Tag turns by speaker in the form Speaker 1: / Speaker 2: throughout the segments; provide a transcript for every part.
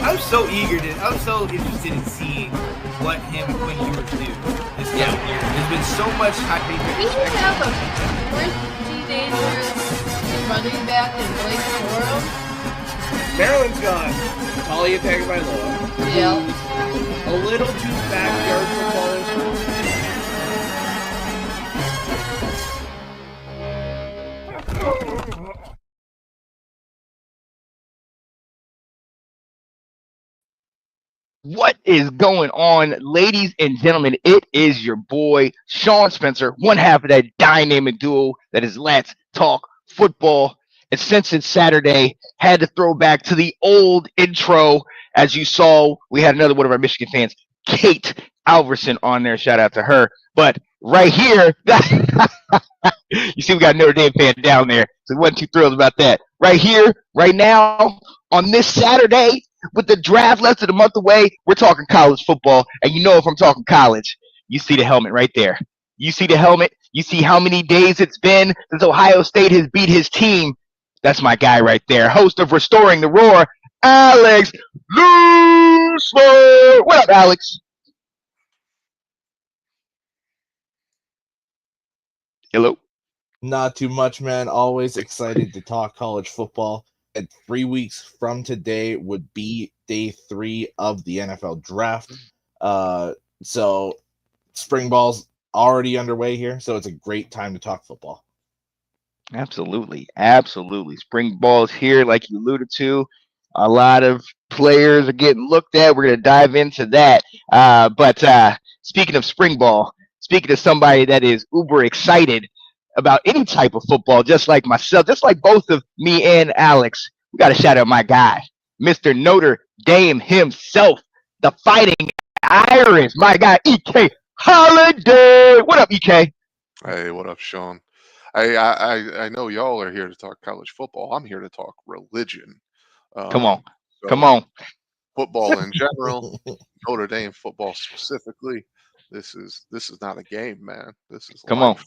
Speaker 1: I was so interested in seeing what him and Quinn Ewers do this year. There's been so much hype.
Speaker 2: We should have a pretty dangerous running back in Blake Corum.
Speaker 3: Maryland's got Talia Tagovailoa.
Speaker 2: Yeah.
Speaker 3: A little too backyard football.
Speaker 4: What is going on, ladies and gentlemen? It is your boy, Sean Spencer, one half of that dynamic duo that is Let's Talk Football. And since it's Saturday, had to throw back to the old intro. As you saw, we had another one of our Michigan fans, Kate Alverson, on there. Shout out to her. But right here, you see we got a Notre Dame fan down there, so we wasn't too thrilled about that. Right here, right now, on this Saturday, with the draft less than a month away, we're talking college football. And you know if I'm talking college, you see the helmet right there. You see the helmet. You see how many days it's been since Ohio State has beat his team. That's my guy right there. Host of Restoring the Roar, Alex Loosemore. What up, Alex? Hello.
Speaker 3: Not too much, man. Always excited to talk college football. And 3 weeks from today would be day 3 of the NFL draft. So spring ball's already underway here, so it's a great time to talk football.
Speaker 4: Absolutely. Spring ball's here, like you alluded to. A lot of players are getting looked at. We're going to dive into that. But speaking of spring ball, speaking of somebody that is uber excited about any type of football, just like myself, just like both of me and Alex, we got to shout out my guy, Mr. Notre Dame himself, the Fighting Irish, my guy, EK Holiday. What up, EK?
Speaker 5: Hey, what up, Sean? I know y'all are here to talk college football. I'm here to talk religion.
Speaker 4: Come on.
Speaker 5: Football in general, Notre Dame football specifically. This is not a game, man. This is life.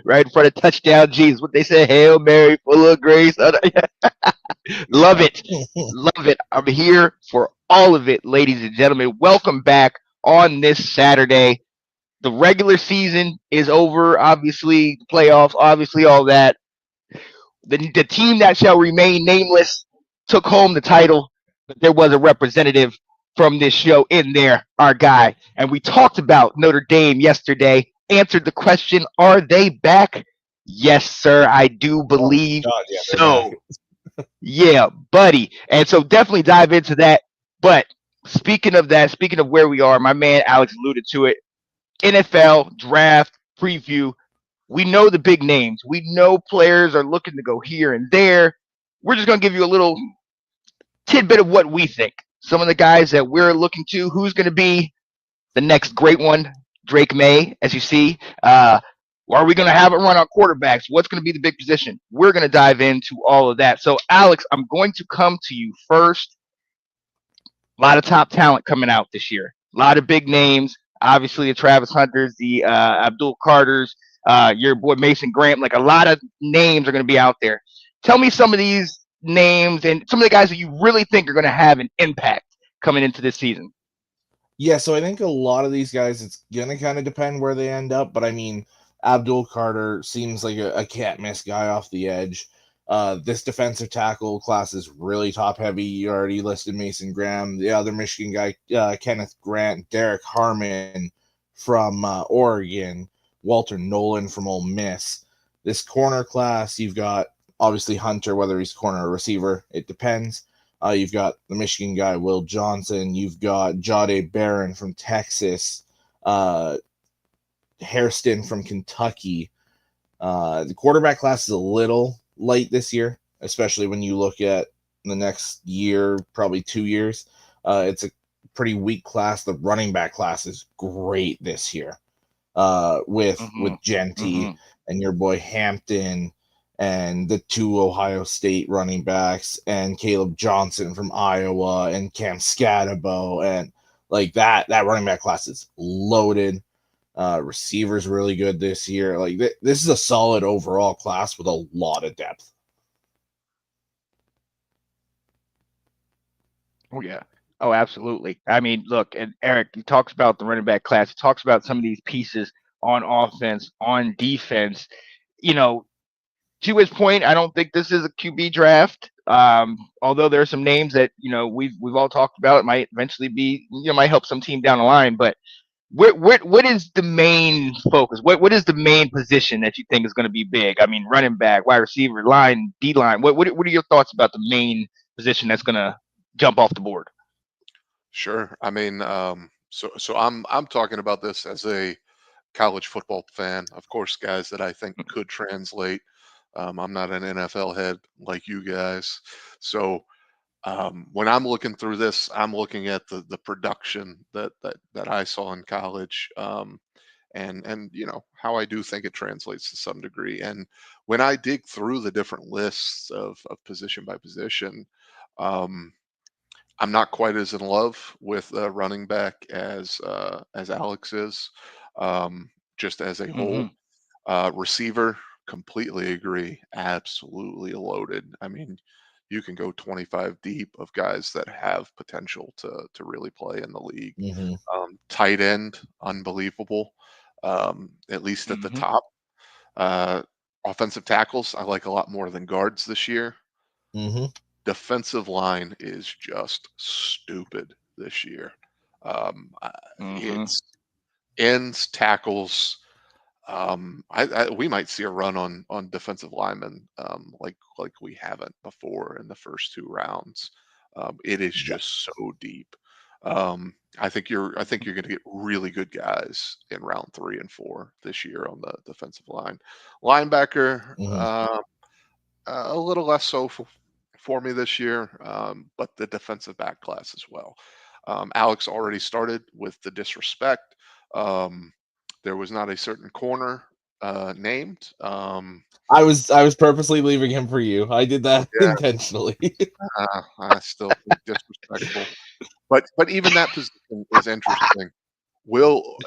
Speaker 4: Right in front of touchdown Jesus, what they say, Hail Mary, full of grace. Love it. I'm here for all of it, ladies and gentlemen. Welcome back on this Saturday. The regular season is over, obviously, the playoffs, obviously, all that. The team that shall remain nameless took home the title, but there was a representative from this show in there, our guy. And we talked about Notre Dame yesterday, answered the question, are they back? Yes, sir, I do believe so. Yeah, buddy. And so definitely dive into that. But speaking of where we are, my man Alex alluded to it. NFL draft preview. We know the big names. We know players are looking to go here and there. We're just going to give you a little tidbit of what we think. Some of the guys that we're looking to, who's going to be the next great one, Drake May, as you see. Are we going to have it run on quarterbacks? What's going to be the big position? We're going to dive into all of that. So, Alex, I'm going to come to you first. A lot of top talent coming out this year. A lot of big names. Obviously, the Travis Hunters, the Abdul Carters, your boy Mason Graham. Like, a lot of names are going to be out there. Tell me some of these names and some of the guys that you really think are going to have an impact coming into this season.
Speaker 3: Yeah, so I think a lot of these guys, it's going to kind of depend where they end up. But, I mean, Abdul Carter seems like a can't-miss guy off the edge. This defensive tackle class is really top-heavy. You already listed Mason Graham. The other Michigan guy, Kenneth Grant, Derek Harmon from Oregon, Walter Nolan from Ole Miss. This corner class, you've got, obviously, Hunter, whether he's corner or receiver. It depends. You've got the Michigan guy, Will Johnson. You've got Jahdae Barron from Texas. Hairston from Kentucky. The quarterback class is a little light this year, especially when you look at the next year, probably 2 years. It's a pretty weak class. The running back class is great this year with Genty and your boy Hampton and the 2 Ohio State running backs and Caleb Johnson from Iowa and Cam Scatabo. And like that running back class is loaded. Receivers really good this year. Like this is a solid overall class with a lot of depth.
Speaker 4: Oh yeah. Oh, absolutely. I mean, look, and Eric, he talks about the running back class. He talks about some of these pieces on offense, on defense. You know, to his point, I don't think this is a QB draft. Although there are some names that we've all talked about, it might eventually be might help some team down the line. But what is the main focus? What is the main position that you think is going to be big? I mean, running back, wide receiver, line, D line. What are your thoughts about the main position that's going to jump off the board?
Speaker 5: Sure. I mean, so I'm talking about this as a college football fan. Of course, guys that I think could translate. I'm not an NFL head like you guys, so when I'm looking through this, I'm looking at the production that I saw in college, and how I do think it translates to some degree. And when I dig through the different lists of position by position, um, I'm not quite as in love with running back as Alex is, just as a whole.
Speaker 4: Hmm.
Speaker 5: Receiver, completely agree. Absolutely loaded. I mean, you can go 25 deep of guys that have potential to really play in the league.
Speaker 3: Hmm.
Speaker 5: Tight end, unbelievable. At least at the
Speaker 4: Hmm.
Speaker 5: top. Uh, Offensive tackles, I like a lot more than guards this year.
Speaker 3: Hmm.
Speaker 5: Defensive line is just stupid this year.
Speaker 4: Hmm.
Speaker 5: It's ends, tackles. We might see a run on defensive linemen, like we haven't before in the first two rounds. It is
Speaker 3: Yeah.
Speaker 5: just so deep. I think you're going to get really good guys in round 3 and 4 this year on the defensive line. Linebacker,
Speaker 3: Hmm.
Speaker 5: a little less so for me this year, but the defensive back class as well. Alex already started with the disrespect. Um, there was not a certain corner named.
Speaker 3: I was purposely leaving him for you. I did that
Speaker 5: Yeah,
Speaker 3: intentionally.
Speaker 5: I still think disrespectful, but even that position is interesting.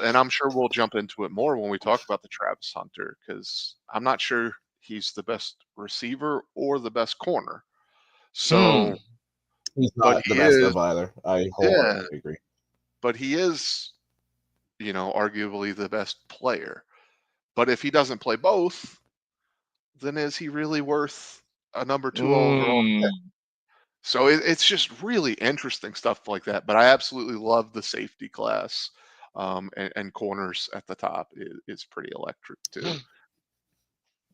Speaker 5: And I'm sure we'll jump into it more when we talk about the Travis Hunter, because I'm not sure he's the best receiver or the best corner.
Speaker 4: Hmm.
Speaker 5: So,
Speaker 3: He's
Speaker 5: but
Speaker 3: not the
Speaker 5: he
Speaker 3: best
Speaker 5: is,
Speaker 3: of either. I
Speaker 5: yeah,
Speaker 3: wholeheartedly agree.
Speaker 5: but he is, arguably the best player. But if he doesn't play both, then is he really worth a number 2 overall pick?
Speaker 4: Mm.
Speaker 5: So it's just really interesting stuff like that. But I absolutely love the safety class, and corners at the top is pretty electric too.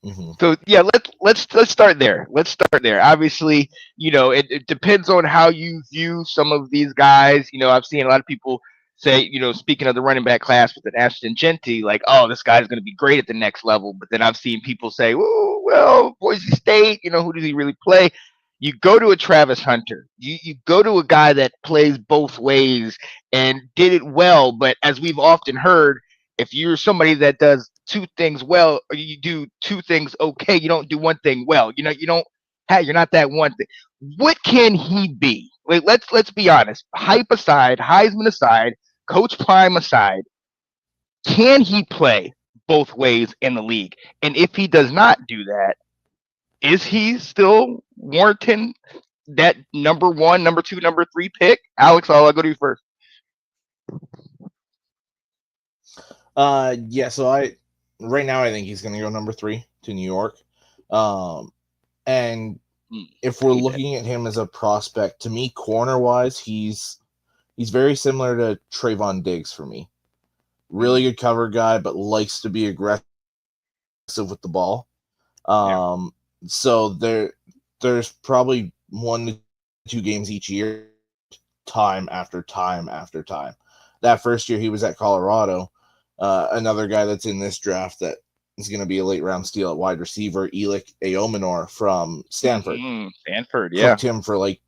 Speaker 3: Hmm.
Speaker 4: So yeah, let's start there. Let's start there. Obviously, it depends on how you view some of these guys. I've seen a lot of people say, speaking of the running back class with an Ashton Genty, like, oh, this guy's going to be great at the next level. But then I've seen people say, oh, well, Boise State, who does he really play? You go to a Travis Hunter. You go to a guy that plays both ways and did it well. But as we've often heard, if you're somebody that does two things well, or you do two things okay, you don't do one thing well. You don't have, you're not that one thing. What can he be? Like, let's be honest. Hype aside, Heisman aside, Coach Prime aside, can he play both ways in the league? And if he does not do that, is he still warranting that number one, number two, number three pick? Alex, I'll go to you first.
Speaker 3: Yeah, so I right now I think he's gonna go number 3 to New York. And if we're
Speaker 4: Hate that.
Speaker 3: looking at him as a prospect, to me, corner wise, he's very similar to Trayvon Diggs for me. Really good cover guy, but likes to be aggressive with the ball.
Speaker 4: Yeah.
Speaker 3: So there's probably 1 to 2 games each year, time after time after time. That first year he was at Colorado, another guy that's in this draft that is going to be a late round steal at wide receiver, Elick Aomanor from Stanford.
Speaker 4: Stanford, yeah.
Speaker 3: Cooked him for like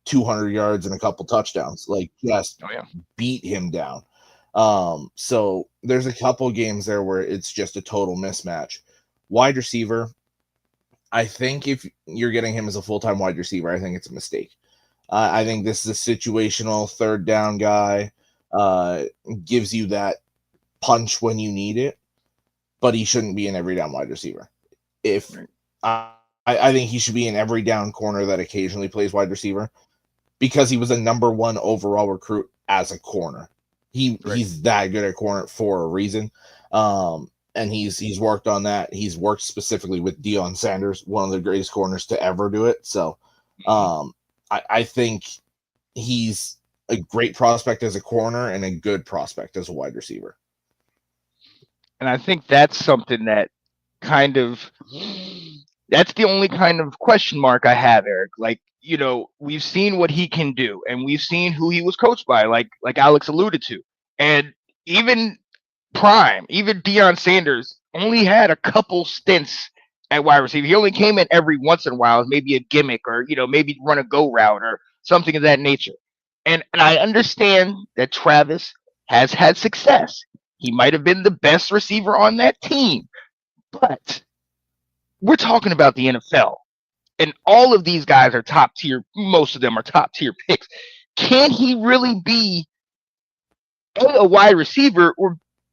Speaker 3: 200 yards and a couple touchdowns. Like, just
Speaker 4: Oh yeah.
Speaker 3: beat him down. So there's a couple games there where it's just a total mismatch. Wide receiver, I think if you're getting him as a full-time wide receiver, I think it's a mistake. I think this is a situational third down guy. Gives you that punch when you need it, but he shouldn't be an every down wide receiver. If
Speaker 4: Right.
Speaker 3: I think he should be an every down corner that occasionally plays wide receiver, because he was a number 1 overall recruit as a corner. He's that good at corner for a reason. And he's worked on that. He's worked specifically with Deion Sanders, one of the greatest corners to ever do it. So I think he's a great prospect as a corner and a good prospect as a wide receiver.
Speaker 4: And I think that's something that that's the only kind of question mark I have, Eric. Like, we've seen what he can do, and we've seen who he was coached by, like Alex alluded to. And even Deion Sanders only had a couple stints at wide receiver. He only came in every once in a while, maybe a gimmick or, maybe run a go route or something of that nature. And I understand that Travis has had success. He might have been the best receiver on that team, but we're talking about the NFL, and all of these guys are top tier. Most of them are top tier picks. Can he really be a wide receiver,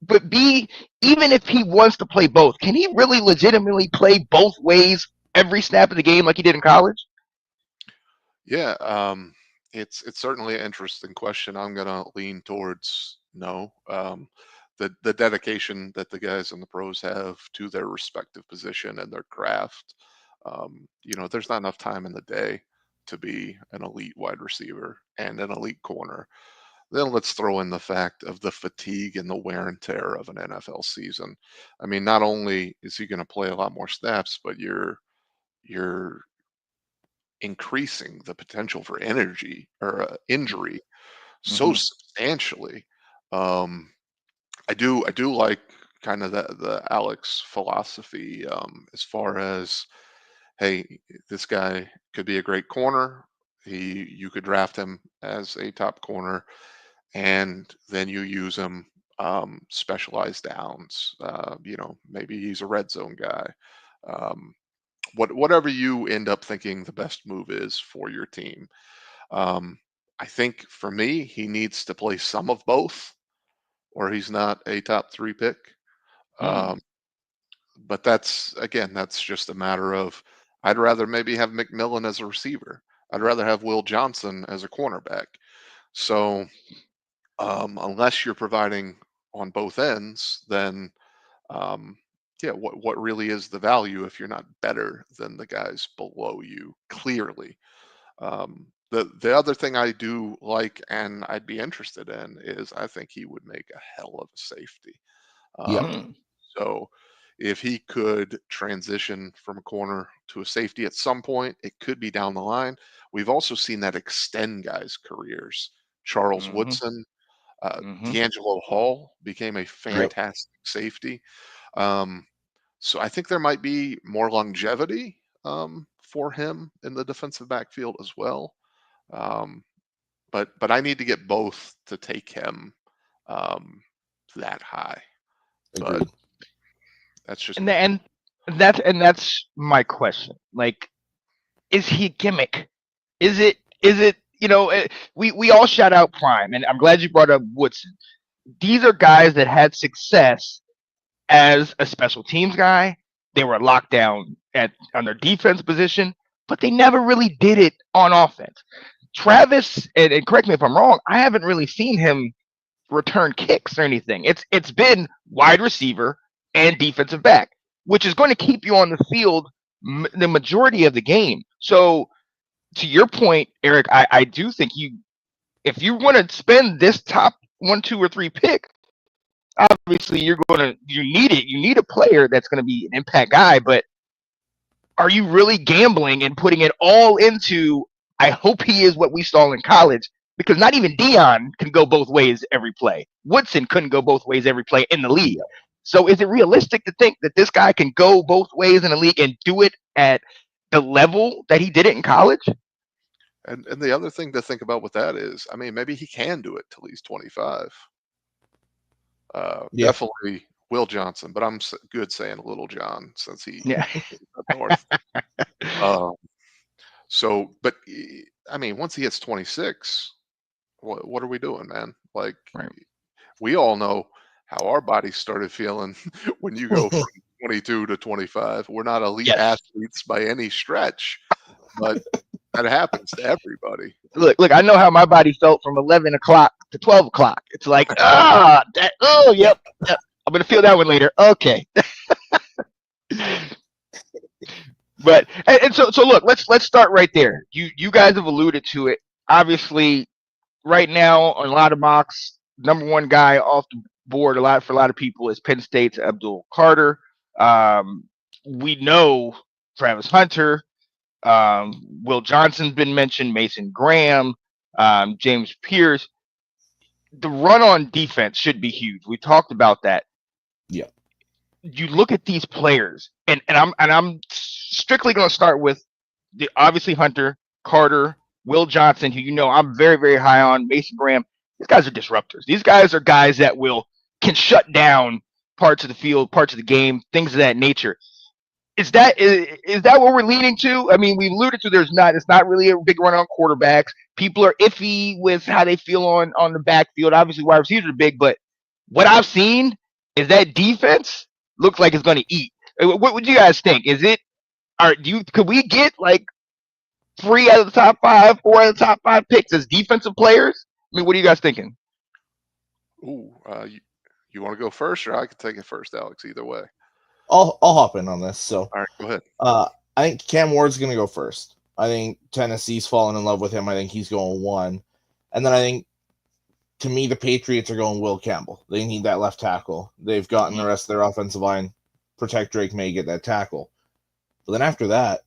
Speaker 4: but B, even if he wants to play both, can he really legitimately play both ways every snap of the game like he did in college?
Speaker 5: Yeah, it's certainly an interesting question. I'm gonna lean towards no. The dedication that the guys in the pros have to their respective position and their craft. There's not enough time in the day to be an elite wide receiver and an elite corner. Then let's throw in the fact of the fatigue and the wear and tear of an NFL season. I mean, not only is he going to play a lot more snaps, but you're increasing the potential for energy or injury so substantially. I do like kind of the Alex philosophy as far as, hey, this guy could be a great corner. You could draft him as a top corner, and then you use him specialized downs. Maybe he's a red zone guy. Whatever you end up thinking the best move is for your team. I think for me, he needs to play some of both, or he's not a top 3 pick. But that's just a matter of, I'd rather maybe have McMillan as a receiver. I'd rather have Will Johnson as a cornerback. So unless you're providing on both ends, then what really is the value if you're not better than the guys below you? Clearly, the other thing I do like and I'd be interested in is I think he would make a hell of a safety. So if he could transition from a corner to a safety at some point, it could be down the line. We've also seen that extend guys' careers. Charles Woodson, D'Angelo Hall became a fantastic safety. So I think there might be more longevity for him in the defensive backfield as well. But I need to get both to take him that high.
Speaker 3: Agreed.
Speaker 5: But that's just
Speaker 4: and that's my question. Like, is he a gimmick? Is it we all shout out Prime, and I'm glad you brought up Woodson. These are guys that had success as a special teams guy. They were locked down on their defense position, but they never really did it on offense. Travis, and correct me if I'm wrong, I haven't really seen him return kicks or anything. It's been wide receiver and defensive back, which is going to keep you on the field the majority of the game. So to your point, Eric, I do think if you want to spend this top 1, 2, or 3 pick, obviously you need it. You need a player that's going to be an impact guy, but are you really gambling and putting it all into, I hope he is what we saw in college? Because not even Deion can go both ways every play. Woodson couldn't go both ways every play in the league. So is it realistic to think that this guy can go both ways in the league and do it at the level that he did it in college?
Speaker 5: And the other thing to think about with that is, I mean, maybe he can do it till he's 25. Definitely Will Johnson, but I'm good saying Little John since he up north. But I mean, once he hits 26, what are we doing, man? Like, we all know how our bodies started feeling when you go from 22 to 25. We're not elite athletes by any stretch, but That happens to everybody.
Speaker 4: Look, I know how my body felt from 11 o'clock to 12 o'clock. It's like, yep. I'm going to feel that one later. Okay. But and so look, let's start right there. You guys have alluded to it. Obviously, right now on a lot of mocks, number one guy off the board for a lot of people is Penn State's Abdul Carter. We know Travis Hunter, Will Johnson's been mentioned, Mason Graham, James Pierce. The run on defense should be huge. We talked about that.
Speaker 3: Yeah.
Speaker 4: You look at these players, and I'm strictly going to start with obviously Hunter, Carter, Will Johnson, who I'm very, very high on, Mason Graham. These guys are disruptors. These guys are guys that can shut down parts of the field, parts of the game, things of that nature. Is that what we're leaning to? I mean, we alluded to it's not really a big run on quarterbacks. People are iffy with how they feel on the backfield. Obviously, wide receivers are big, but what I've seen is that defense looks like it's going to eat. What would you guys think? Could we get like 3 out of the top 5, 4 out of the top 5 picks as defensive players? I mean, what are you guys thinking?
Speaker 5: Ooh, you want to go first, or I can take it first, Alex? Either way.
Speaker 3: I'll hop in on this. So,
Speaker 5: all right, go ahead.
Speaker 3: I think Cam Ward's going to go first. I think Tennessee's fallen in love with him. I think he's going 1. And then I think, to me, the Patriots are going Will Campbell. They need that left tackle. They've gotten the rest of their offensive line. Protect Drake May, get that tackle. But then after that,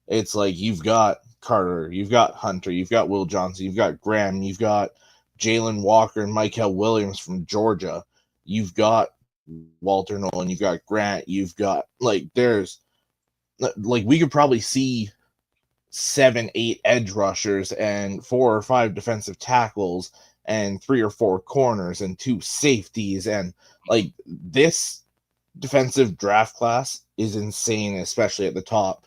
Speaker 3: it's like you've got Carter, you've got Hunter, you've got Will Johnson, you've got Graham, you've got Jalen Walker and Michael Williams from Georgia. You've got Walter Nolan, you've got Grant, you've got we could probably see 7, 8 edge rushers and 4 or 5 defensive tackles and 3 or 4 corners and 2 safeties, and like this defensive draft class is insane, especially at the top.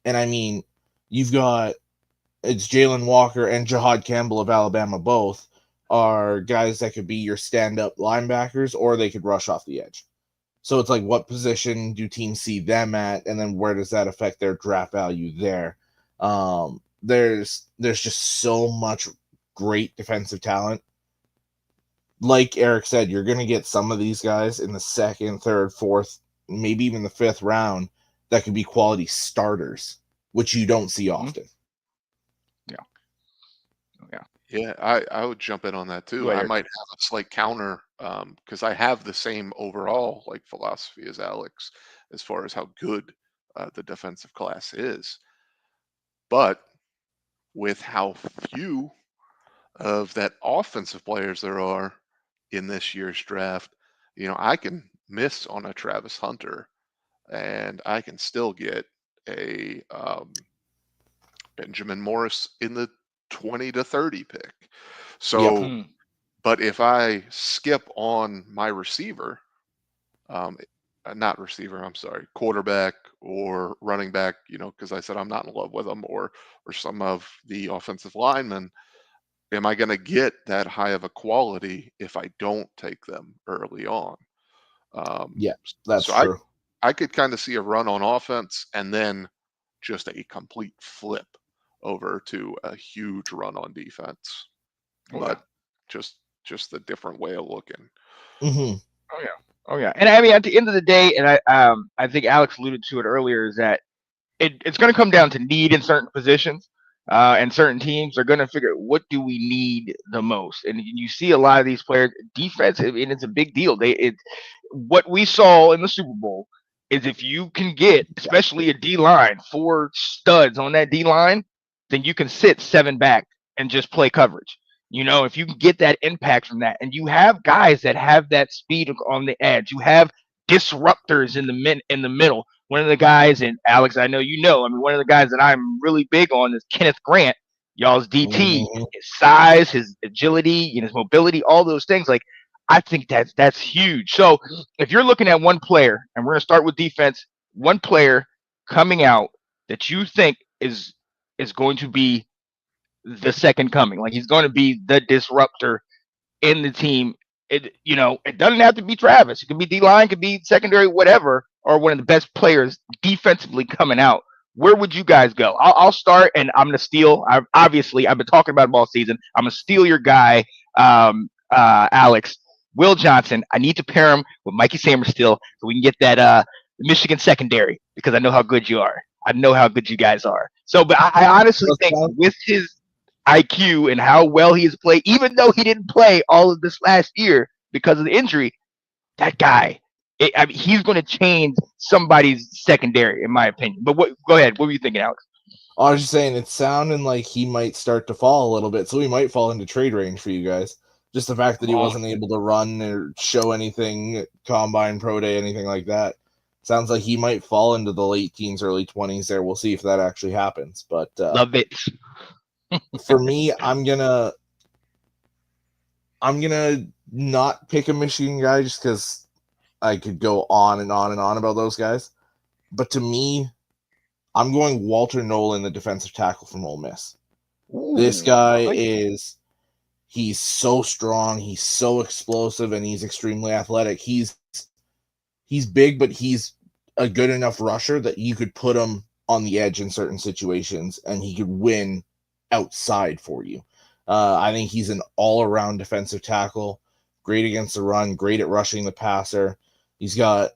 Speaker 3: And I mean, it's Jalen Walker and Jahad Campbell of Alabama, both are guys that could be your stand-up linebackers, or they could rush off the edge. So it's like, what position do teams see them at, and then where does that affect their draft value there? There's just so much great defensive talent. Like Eric said, you're going to get some of these guys in the 2nd, 3rd, 4th, maybe even the 5th round that could be quality starters, which you don't see often.
Speaker 5: Yeah, I would jump in on that too. I might have a slight counter because I have the same overall philosophy as Alex as far as how good the defensive class is. But with how few of that offensive players there are in this year's draft, I can miss on a Travis Hunter and I can still get a Benjamin Morris in the 20 to 30 pick. So, but if I skip on my receiver, quarterback or running back, because I said I'm not in love with them, or some of the offensive linemen, am I going to get that high of a quality if I don't take them early on?
Speaker 3: That's true.
Speaker 5: I could kind of see a run on offense and then just a complete flip over to a huge run on defense. But just a different way of looking.
Speaker 3: Mm-hmm.
Speaker 4: Oh yeah. And I mean, at the end of the day, and I think Alex alluded to it earlier, is that it's going to come down to need in certain positions, and certain teams are going to figure out what do we need the most. And you see a lot of these players, defense, and it's a big deal. What we saw in the Super Bowl is if you can get, especially a D line, 4 studs on that D line, then you can sit 7 back and just play coverage. If you can get that impact from that, and you have guys that have that speed on the edge, you have disruptors in the middle. One of the guys, and Alex, I know one of the guys that I'm really big on is Kenneth Grant, y'all's DT. His size, his agility, his mobility, all those things. I think that's huge. So if you're looking at one player, and we're gonna start with defense, one player coming out that you think is going to be the second coming, he's going to be the disruptor in the team. It doesn't have to be Travis. It could be D line, could be secondary, whatever, or one of the best players defensively coming out. where would you guys go? I'll start, and I'm gonna steal. I've been talking about him all season. I'm gonna steal your guy, Alex. Will Johnson. I need to pair him with Mikey Samerstill so we can get that Michigan secondary because I know how good you are. I know how good you guys are. So, but I honestly think with his IQ and how well he has played, even though he didn't play all of this last year because of the injury, that guy, he's going to change somebody's secondary, in my opinion. But go ahead. What were you thinking, Alex?
Speaker 3: I was just saying, it's sounding like he might start to fall a little bit, so he might fall into trade range for you guys. Just the fact that he wasn't able to run or show anything at Combine, Pro Day, anything like that. Sounds like he might fall into the late teens, early 20s there. We'll see if that actually happens. But
Speaker 4: love it.
Speaker 3: For me, I'm gonna not pick a Michigan guy just because I could go on and on and on about those guys. But to me, I'm going Walter Nolan, the defensive tackle from Ole Miss. Ooh, this guy he's so strong, he's so explosive, and he's extremely athletic. He's big, but he's a good enough rusher that you could put him on the edge in certain situations, and he could win outside for you. I think he's an all-around defensive tackle, great against the run, great at rushing the passer. He's got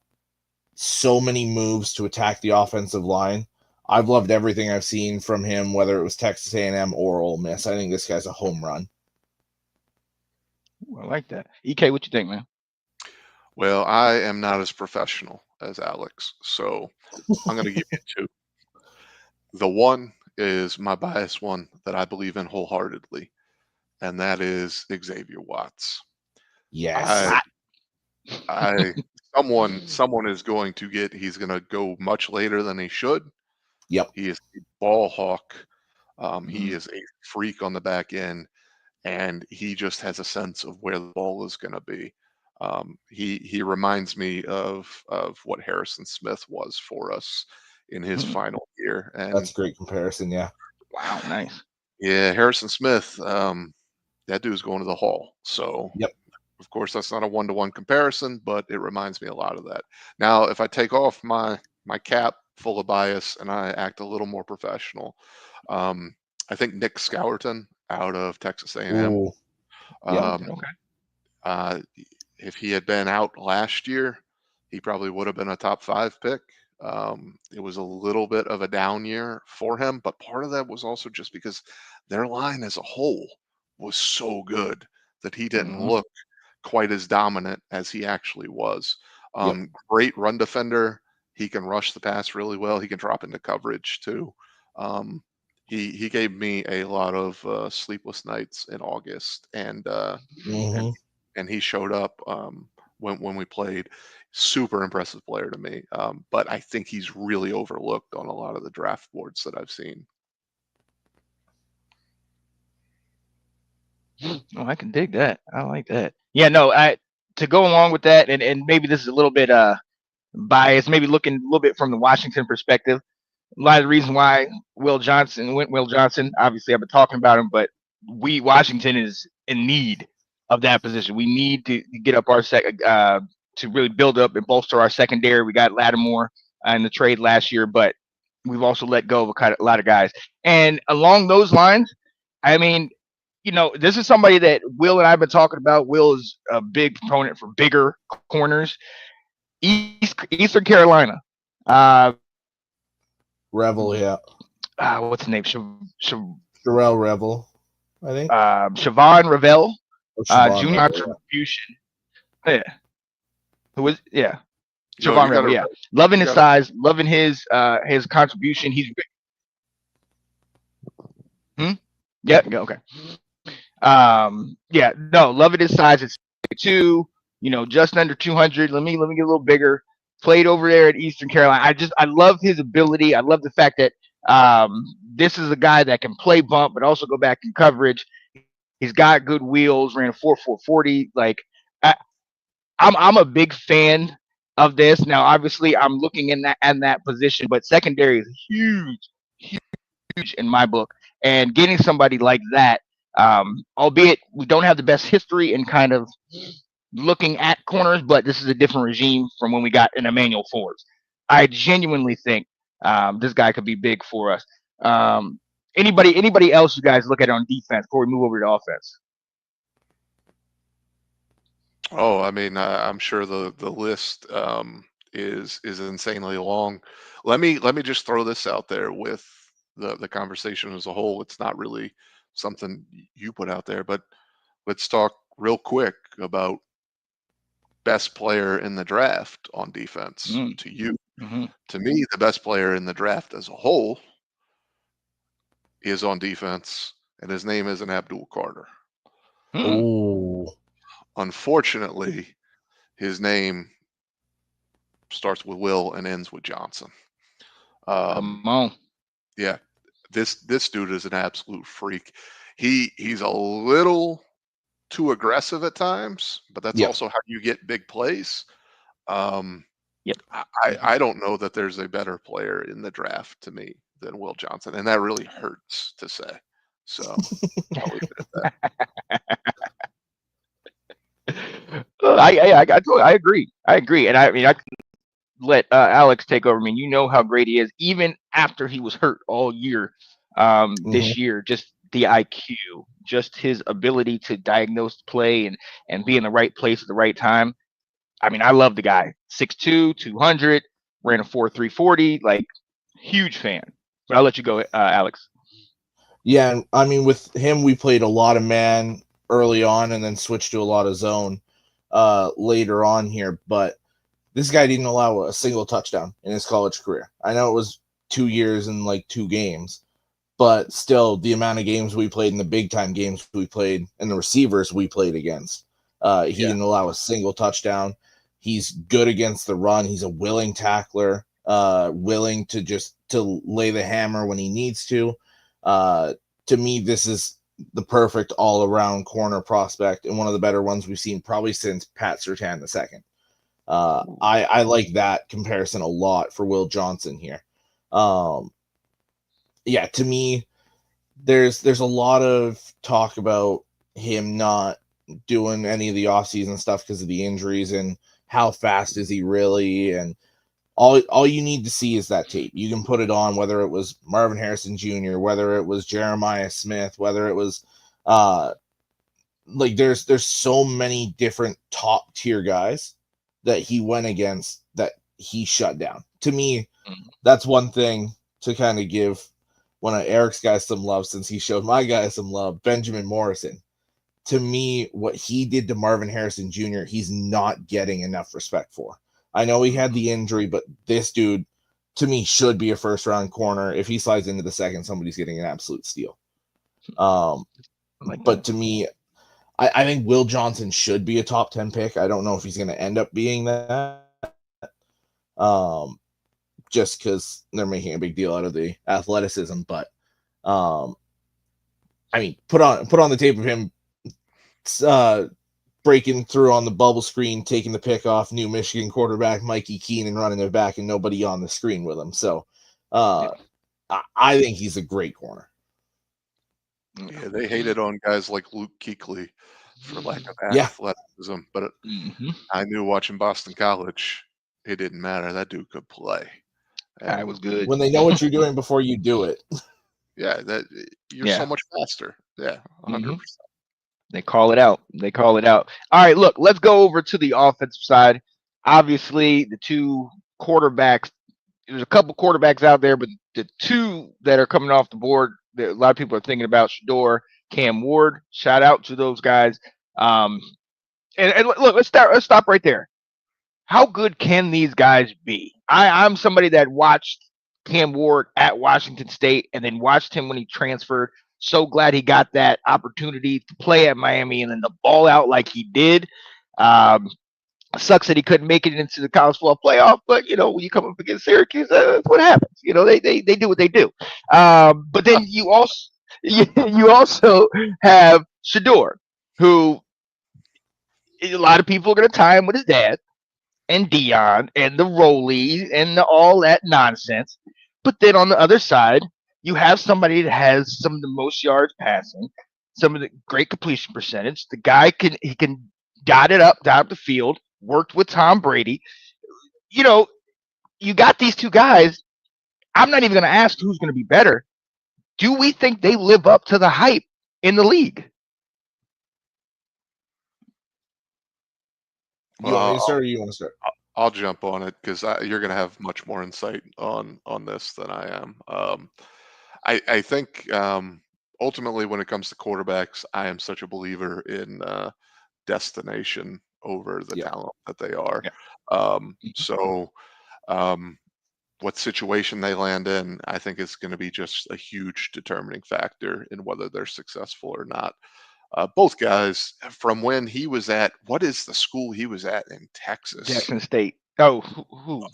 Speaker 3: so many moves to attack the offensive line. I've loved everything I've seen from him, whether it was Texas A&M or Ole Miss. I think this guy's a home run.
Speaker 4: Ooh, I like that. EK, what you think, man?
Speaker 5: Well, I am not as professional as Alex, so I'm going to give you two. The one is my biased one that I believe in wholeheartedly, and that is Xavier Watts.
Speaker 3: Yes.
Speaker 5: Someone is going to he's going to go much later than he should.
Speaker 3: Yep.
Speaker 5: He is a ball hawk. He is a freak on the back end, and he just has a sense of where the ball is going to be. He reminds me of what Harrison Smith was for us in his final year. And
Speaker 3: that's a great comparison. Yeah.
Speaker 4: Wow. Nice.
Speaker 5: Yeah. Harrison Smith, that dude's going to the Hall. So
Speaker 3: yep.
Speaker 5: Of course, that's not a one-to-one comparison, but it reminds me a lot of that. Now, if I take off my cap full of bias and I act a little more professional, I think Nick Scourton out of Texas A&M.
Speaker 3: Okay.
Speaker 5: If he had been out last year, he probably would have been a top 5 pick. It was a little bit of a down year for him, but part of that was also just because their line as a whole was so good that he didn't look quite as dominant as he actually was. Great run defender. He can rush the pass really well. He can drop into coverage too. He gave me a lot of sleepless nights in August, and he showed up when we played. Super impressive player to me, but I think he's really overlooked on a lot of the draft boards that I've seen.
Speaker 4: Oh, I can dig that. I like that. Yeah, no, to go along with that, and maybe this is a little bit biased, maybe looking a little bit from the Washington perspective. A lot of the reason why Will Johnson, obviously I've been talking about him, but Washington is in need of that position. We need to get up our to really build up and bolster our secondary. We got Lattimore in the trade last year, but we've also let go of a lot of guys. And along those lines, I mean, this is somebody that Will and I have been talking about. Will is a big proponent for bigger corners. Eastern Carolina.
Speaker 3: Revel, yeah.
Speaker 4: What's the name?
Speaker 3: Sherelle Revel, I think.
Speaker 4: Siobhan Revel, junior
Speaker 3: Revel,
Speaker 4: contribution. Yeah. Who is? Yeah. Siobhan Revel, yeah. Loving his size, loving his contribution. He's. Yeah. Okay. Yeah. No, loving his size. It's 2. Just under 200. Let me get a little bigger. Played over there at Eastern Carolina. I love his ability. I love the fact that this is a guy that can play bump, but also go back in coverage. He's got good wheels. Ran a 4.40. Like, I'm a big fan of this. Now, obviously, I'm looking in that position, but secondary is huge in my book. And getting somebody like that, albeit we don't have the best history in kind of looking at corners, but this is a different regime from when we got an Emmanuel Forbes. I genuinely think This guy could be big for us. Anybody else you guys look at on defense before we move over to offense?
Speaker 5: Oh, I mean, I'm sure the list is insanely long. Let me just throw this out there with the conversation as a whole. It's not really something you put out there, but let's talk real quick about best player in the draft on defense
Speaker 4: Mm,
Speaker 5: to you.
Speaker 4: hmm
Speaker 5: To me, the best player in the draft as a whole is on defense, and his name isn't Abdul Carter.
Speaker 4: mm.
Speaker 3: Oh,
Speaker 5: Unfortunately, his name starts with Will and ends with Johnson. Um,
Speaker 4: Come on.
Speaker 5: yeah, this dude is an absolute freak. He's a little too aggressive at times, but that's
Speaker 3: yeah.
Speaker 5: also how you get big plays. Um,
Speaker 4: Yep.
Speaker 5: I don't know that there's a better player in the draft to me than Will Johnson, and that really hurts to say. So I'll leave it at
Speaker 4: I agree. I agree, and I mean I let Alex take over. I mean, you know how great he is, even after he was hurt all year.
Speaker 3: Hmm.
Speaker 4: This year, just the IQ, just his ability to diagnose the play and be in the right place at the right time. I mean, I love the guy. 6'2", 200, ran a 4.340. Like, huge fan. But I'll let you go, Alex.
Speaker 3: Yeah, and I mean, with him, we played a lot of man early on, and then switched to a lot of zone later on here. But this guy didn't allow a single touchdown in his college career. I know it was 2 years and like 2 games, but still, the amount of games we played and the big time games we played and the receivers we played against, he
Speaker 4: Yeah.
Speaker 3: didn't allow a single touchdown. He's good against the run. He's a willing tackler, willing to just to lay the hammer when he needs to. To me, this is the perfect all around corner prospect and one of the better ones we've seen probably since Pat Surtain II. I like that comparison a lot for Will Johnson here. Um, yeah, to me, there's a lot of talk about him not doing any of the offseason stuff because of the injuries and how fast is he really, and all you need to see is that tape. You can put it on, whether it was Marvin Harrison Jr., whether it was Jeremiah Smith, whether it was like there's so many different top tier guys that he went against that he shut down. To me, that's one thing to kind of give one of Eric's guys some love, since he showed my guys some love. Benjamin Morrison. To me, what he did to Marvin Harrison Jr., he's not getting enough respect for. I know he had the injury, but this dude, to me, should be a first round corner. If he slides into the second, somebody's getting an absolute steal. But to me, I think Will Johnson should be a top 10 pick. I don't know if he's going to end up being that. Just because they're making a big deal out of the athleticism. But I mean, put on the tape of him breaking through on the bubble screen, taking the pick off new Michigan quarterback Mikey Keenan, running it back, and nobody on the screen with him. So I think he's a great corner.
Speaker 5: Yeah, they hated on guys like Luke Kuechly for lack of
Speaker 3: Yeah.
Speaker 5: athleticism, but I knew watching Boston College, it didn't matter. That dude could play.
Speaker 4: I was good.
Speaker 3: When they know what you're doing before you do it.
Speaker 5: Yeah, that you're so much faster. Yeah, 100%.
Speaker 4: They call it out. They call it out. All right, look, let's go over to the offensive side. Obviously, the two quarterbacks, there's a couple quarterbacks out there, but the two that are coming off the board that a lot of people are thinking about, Shador, Cam Ward. Shout out to those guys. And look, let's stop right there. How good can these guys be? I'm somebody that watched Cam Ward at Washington State and then watched him when he transferred. So glad he got that opportunity to play at Miami and then to ball out like he did. Sucks that he couldn't make it into the college football playoff, but when you come up against Syracuse, that's what happens. They do what they do. But then you also have Shador, who a lot of people are going to tie him with his dad and Dion and the Rollies and all that nonsense. But then on the other side, you have somebody that has some of the most yards passing, some of the great completion percentage. The guy can dot it up down the field. Worked with Tom Brady. You got these two guys. I'm not even going to ask who's going to be better. Do we think they live up to the hype in the league?
Speaker 3: You want me to
Speaker 5: Well,
Speaker 3: start or you want to start?
Speaker 5: I'll jump on it because you're going to have much more insight on this than I am. I think ultimately, when it comes to quarterbacks, I am such a believer in destination over the
Speaker 3: Yeah.
Speaker 5: talent that they are.
Speaker 4: Yeah.
Speaker 5: So, what situation they land in, I think is going to be just a huge determining factor in whether they're successful or not. Both guys, from when he was at, what is the school he was at in Texas?
Speaker 4: Jackson State. Oh, who?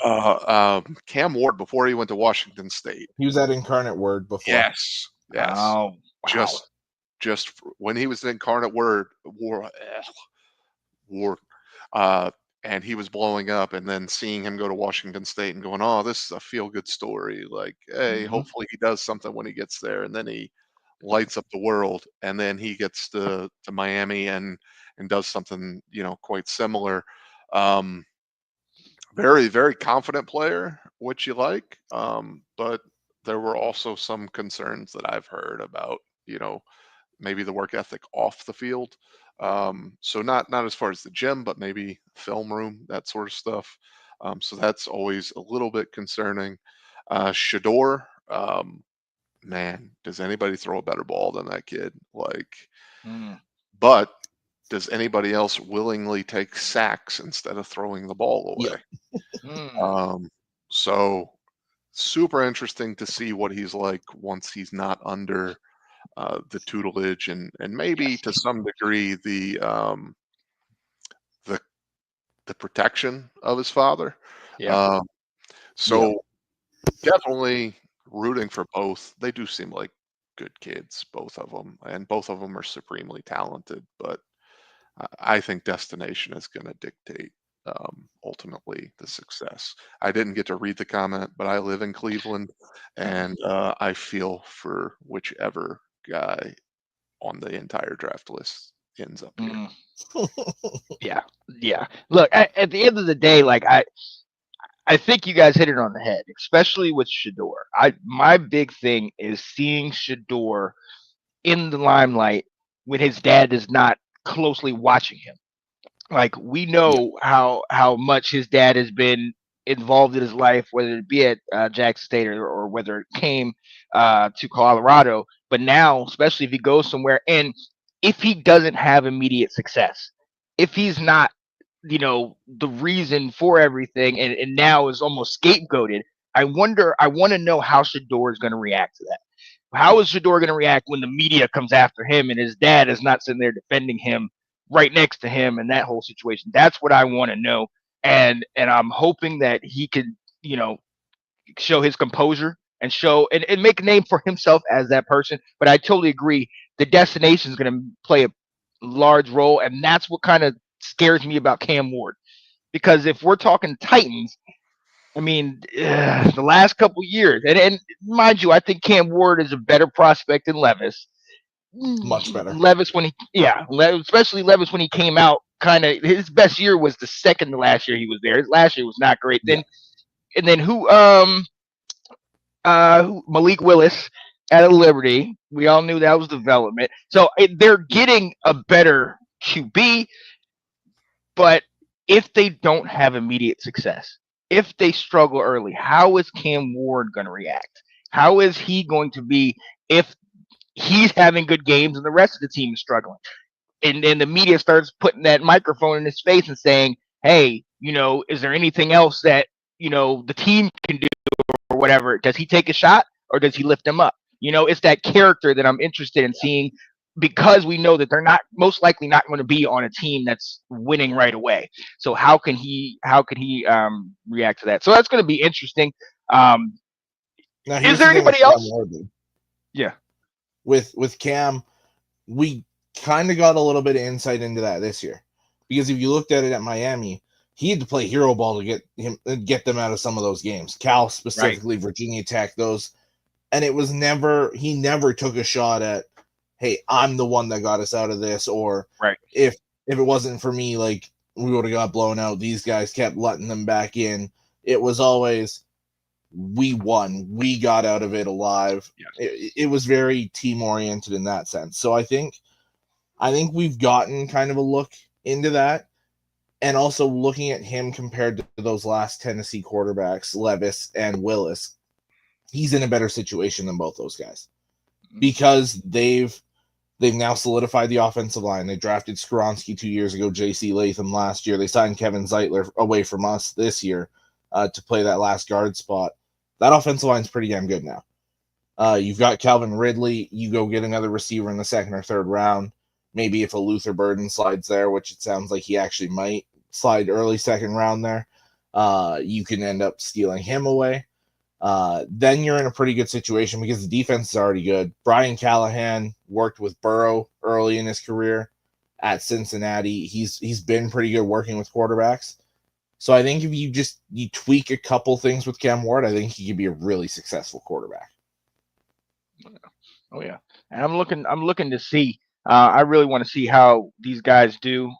Speaker 5: Cam Ward before he went to Washington State.
Speaker 3: He was at Incarnate Word before.
Speaker 5: Yes, yes.
Speaker 4: Oh, wow.
Speaker 5: Just when he was in Incarnate Word War, uh, and he was blowing up, and then seeing him go to Washington State and going, "Oh, this is a feel good story." Like, hey,
Speaker 4: Mhm.
Speaker 5: hopefully he does something when he gets there, and then he lights up the world, and then he gets to Miami and does something quite similar. Um, Very, very confident player, which you like. But there were also some concerns that I've heard about, maybe the work ethic off the field. So not as far as the gym, but maybe film room, that sort of stuff. So that's always a little bit concerning. Shador, man, does anybody throw a better ball than that kid? Like,
Speaker 4: Mm.
Speaker 5: but does anybody else willingly take sacks instead of throwing the ball
Speaker 3: Yep.
Speaker 5: away?
Speaker 4: Mm.
Speaker 5: So super interesting to see what he's like once he's not under the tutelage and maybe to some degree the the protection of his father.
Speaker 4: Yeah.
Speaker 5: Um,
Speaker 3: Yeah.
Speaker 5: so definitely rooting for both. They do seem like good kids, both of them, and both of them are supremely talented. But I think destination is going to dictate ultimately the success. I didn't get to read the comment, but I live in Cleveland, and I feel for whichever guy on the entire draft list ends up here.
Speaker 4: Mm. Yeah. Yeah. Look, at the end of the day, like I think you guys hit it on the head, especially with Shador. My big thing is seeing Shador in the limelight when his dad is not closely watching him. Like we
Speaker 3: Yeah.
Speaker 4: know how much his dad has been involved in his life, whether it be at Jackson State or whether it came to Colorado. But now, especially if he goes somewhere, and if he doesn't have immediate success, if he's not, the reason for everything, and now is almost scapegoated. I wonder. I want to know how Shador is going to react to that. How is Shador going to react when the media comes after him and his dad is not sitting there defending him right next to him and that whole situation? That's what I want to know. And I'm hoping that he can, you know, show his composure and show and make a name for himself as that person. But I totally agree. The destination is going to play a large role, and that's what kind of scares me about Cam Ward. Because if we're talking Titans, I mean, the last couple years, and mind you, I think Cam Ward is a better prospect than Levis.
Speaker 3: Much better.
Speaker 4: Levis when he, yeah, especially Levis when he came out, kind of his best year was the second to last year he was there. His last year was not great.
Speaker 3: Yeah.
Speaker 4: Then Malik Willis out of Liberty. We all knew that was development. So they're getting a better QB, but if they don't have immediate success, if they struggle early, how is Cam Ward going to react? How is he going to be if he's having good games and the rest of the team is struggling? And then the media starts putting that microphone in his face and saying, "Hey, is there anything else that the team can do or whatever? Does he take a shot or does he lift him up?" It's that character that I'm interested in seeing because we know that they're not most likely not going to be on a team that's winning right away. So how can he react to that? So that's going to be interesting. Um,
Speaker 3: Now
Speaker 4: is
Speaker 3: here's
Speaker 4: there
Speaker 3: the thing with
Speaker 4: anybody
Speaker 3: Cam
Speaker 4: else?
Speaker 3: Ward, dude.
Speaker 4: Yeah.
Speaker 3: With Cam, we kind of got a little bit of insight into that this year. Because if you looked at it at Miami, he had to play hero ball to get them out of some of those games. Cal specifically, right. Virginia Tech, those, and it was he never took a shot at, hey, I'm the one that got us out of this, or
Speaker 4: right.
Speaker 3: If it wasn't for me, like we would have got blown out. These guys kept letting them back in. It was always, we won, we got out of it alive. It was very team oriented in that sense. So I think we've gotten kind of a look into that. And also looking at him compared to those last Tennessee quarterbacks, Levis and Willis, he's in a better situation than both those guys because they've now solidified the offensive line. They drafted Skoronski 2 years ago, J.C. Latham last year. They signed Kevin Zeitler away from us this year to play that last guard spot. That offensive line's pretty damn good now. You've got Calvin Ridley. You go get another receiver in the second or third round. Maybe if a Luther Burden slides there, which it sounds like he actually might slide early second round there, you can end up stealing him away. Then you're in a pretty good situation because the defense is already good. Brian Callahan worked with Burrow early in his career at Cincinnati. He's been pretty good working with quarterbacks. So I think if you tweak a couple things with Cam Ward, I think he could be a really successful quarterback.
Speaker 4: Oh yeah, and I'm looking to see. I really want to see how these guys do.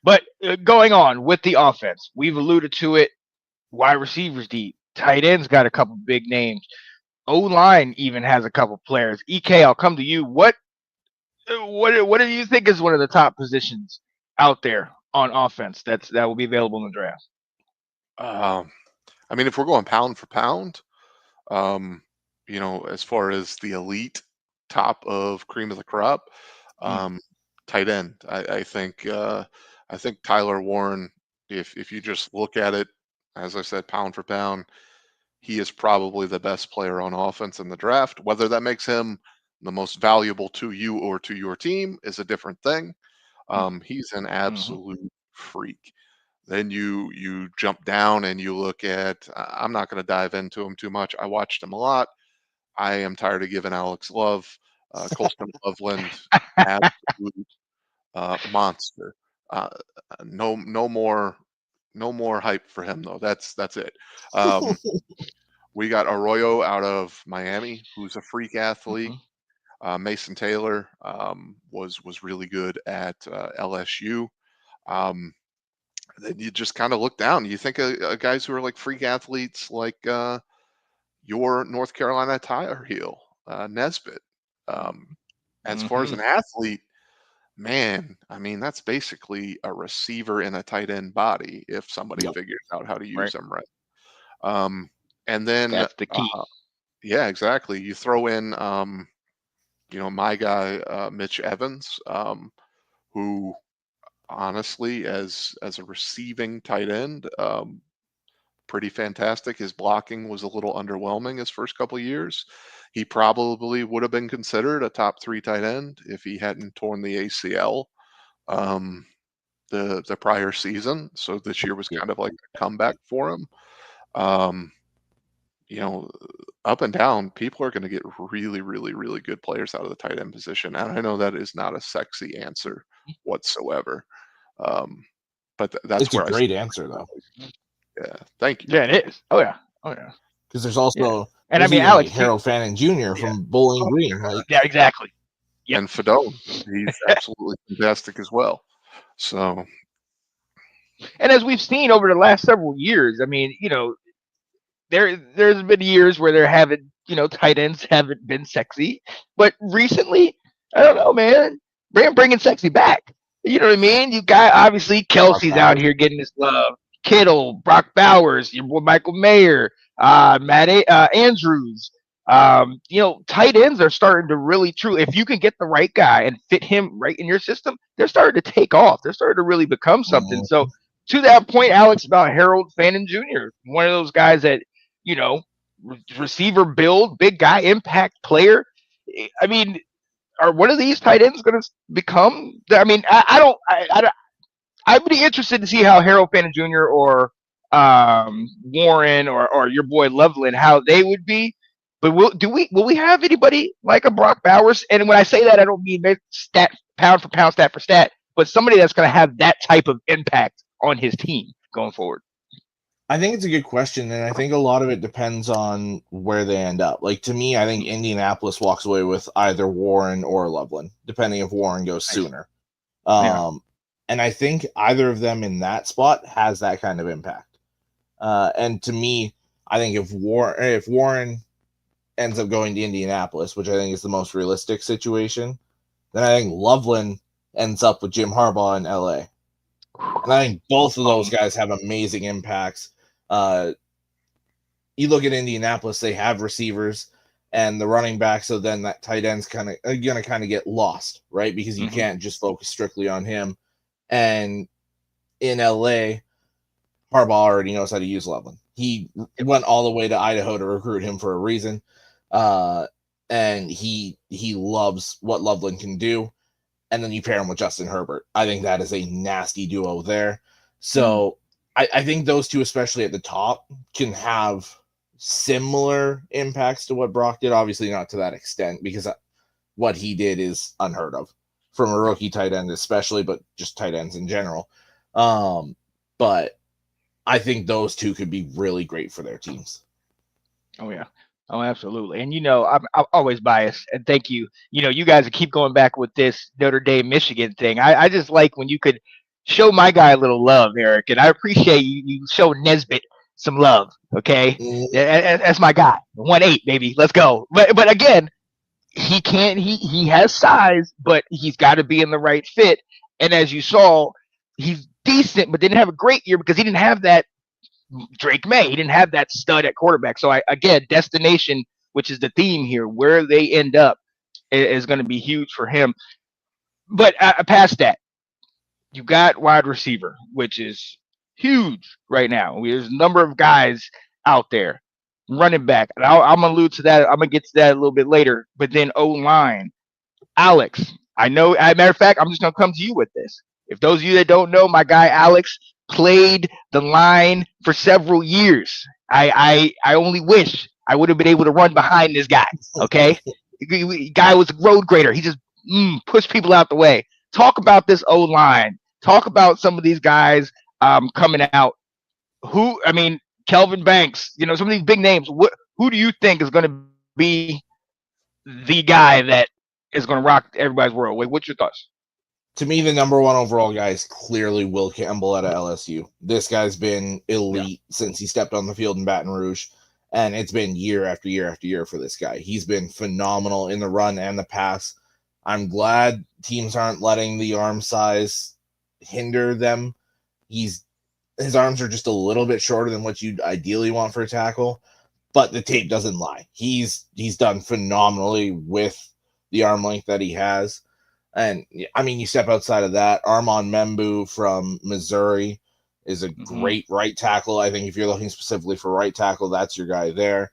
Speaker 4: But going on with the offense, we've alluded to it. Wide receivers deep, tight ends got a couple big names. O-line even has a couple players. EK, I'll come to you. What do you think is one of the top positions out there on offense that will be available in the draft?
Speaker 5: I mean, if we're going pound for pound, as far as the elite top of cream of the crop, tight end. I think Tyler Warren, if you just look at it, as I said, pound for pound, he is probably the best player on offense in the draft. Whether that makes him the most valuable to you or to your team is a different thing. He's an absolute freak. Then you jump down and you look at, I'm not going to dive into him too much. I watched him a lot. I am tired of giving Alex love. Colston Loveland, absolute monster. No more hype for him though. That's it. We got Arroyo out of Miami, who's a freak athlete. Mason Taylor was really good at LSU. Then you just kind of look down. You think of guys who are like freak athletes, like your North Carolina Tar Heel, Nesbitt. As far as an athlete, man, I mean, that's basically a receiver in a tight end body if somebody figures out how to use them right. And then
Speaker 4: that's the key.
Speaker 5: Yeah, exactly. You throw in, my guy Mitch Evans, who honestly, as a receiving tight end, pretty fantastic. His blocking was a little underwhelming his first couple of years. He probably would have been considered a top 3 tight end if he hadn't torn the ACL the prior season. So this year was kind of like a comeback for him. Up and down, people are going to get really, really, really good players out of the tight end position. And I know that is not a sexy answer whatsoever. But that's
Speaker 3: it's a great answer though.
Speaker 5: Yeah, thank you.
Speaker 4: Yeah, it is. Oh yeah.
Speaker 3: Because there's also
Speaker 4: and I mean Alex
Speaker 3: Harold Fannin Jr. from Bowling Green, right?
Speaker 4: Yeah, exactly.
Speaker 5: Yep. And Fedone, he's absolutely fantastic as well. So,
Speaker 4: and as we've seen over the last several years, I mean, there's been years where there haven't, tight ends haven't been sexy, but recently, I don't know, man, bringing sexy back. You know what I mean? You got obviously Kelsey's out here getting his love. Kittle, Brock Bowers, your boy Michael Mayer, Matt Andrews. Tight ends are starting to really if you can get the right guy and fit him right in your system, they're starting to take off. They're starting to really become something. So to that point, Alex, about Harold Fannin Jr., one of those guys that, receiver build, big guy, impact player. I mean, are one of these tight ends going to become? I mean, I'd be interested to see how Harold Fannin Jr. or Warren or your boy Loveland, how they would be. But will we have anybody like a Brock Bowers? And when I say that, I don't mean stat pound for pound, stat for stat, but somebody that's going to have that type of impact on his team going forward.
Speaker 3: I think it's a good question, and I think a lot of it depends on where they end up. Like, to me, I think Indianapolis walks away with either Warren or Loveland, depending if Warren goes sooner. And I think either of them in that spot has that kind of impact. And to me, I think if Warren ends up going to Indianapolis, which I think is the most realistic situation, then I think Loveland ends up with Jim Harbaugh in LA. And I think both of those guys have amazing impacts. You look at Indianapolis, they have receivers and the running back, so then that tight end's going to get lost, right? Because you can't just focus strictly on him. And in LA, Harbaugh already knows how to use Loveland. He went all the way to Idaho to recruit him for a reason. And he loves what Loveland can do. And then you pair him with Justin Herbert. I think that is a nasty duo there. So I think those two, especially at the top, can have similar impacts to what Brock did. Obviously not to that extent, because what he did is unheard of from a rookie tight end especially, but just tight ends in general. But I think those two could be really great for their teams.
Speaker 4: Oh, yeah. Oh, absolutely. And, I'm always biased. And thank you. You guys keep going back with this Notre Dame, Michigan thing. I just like when you could show my guy a little love, Eric. And I appreciate you show Nesbitt some love. Okay. That's my guy. 1-8, baby. Let's go. But again, he has size, but he's got to be in the right fit. And as you saw, he's decent, but didn't have a great year because he didn't have that Drake May. He didn't have that stud at quarterback. So again, destination, which is the theme here, where they end up is going to be huge for him. But past that, you got wide receiver, which is huge right now. There's a number of guys out there. Running back, and I'm going to allude to that. I'm going to get to that a little bit later. But then O-line, Alex, I know, as a matter of fact, I'm just going to come to you with this. If those of you that don't know, my guy Alex played the line for several years. I only wish I would have been able to run behind this guy. Okay, guy was a road grader. He just pushed people out the way. Talk about this O line. Talk about some of these guys coming out. Kelvin Banks. Some of these big names. Who do you think is going to be the guy that is going to rock everybody's world? What's your thoughts?
Speaker 3: To me, the number one overall guy is clearly Will Campbell out of LSU. This guy's been elite since he stepped on the field in Baton Rouge, and it's been year after year after year for this guy. He's been phenomenal in the run and the pass. I'm glad teams aren't letting the arm size hinder them. His arms are just a little bit shorter than what you'd ideally want for a tackle, but the tape doesn't lie. He's done phenomenally with the arm length that he has. And you step outside of that, Armand Membu from Missouri is a great right tackle. I think if you're looking specifically for right tackle, that's your guy there.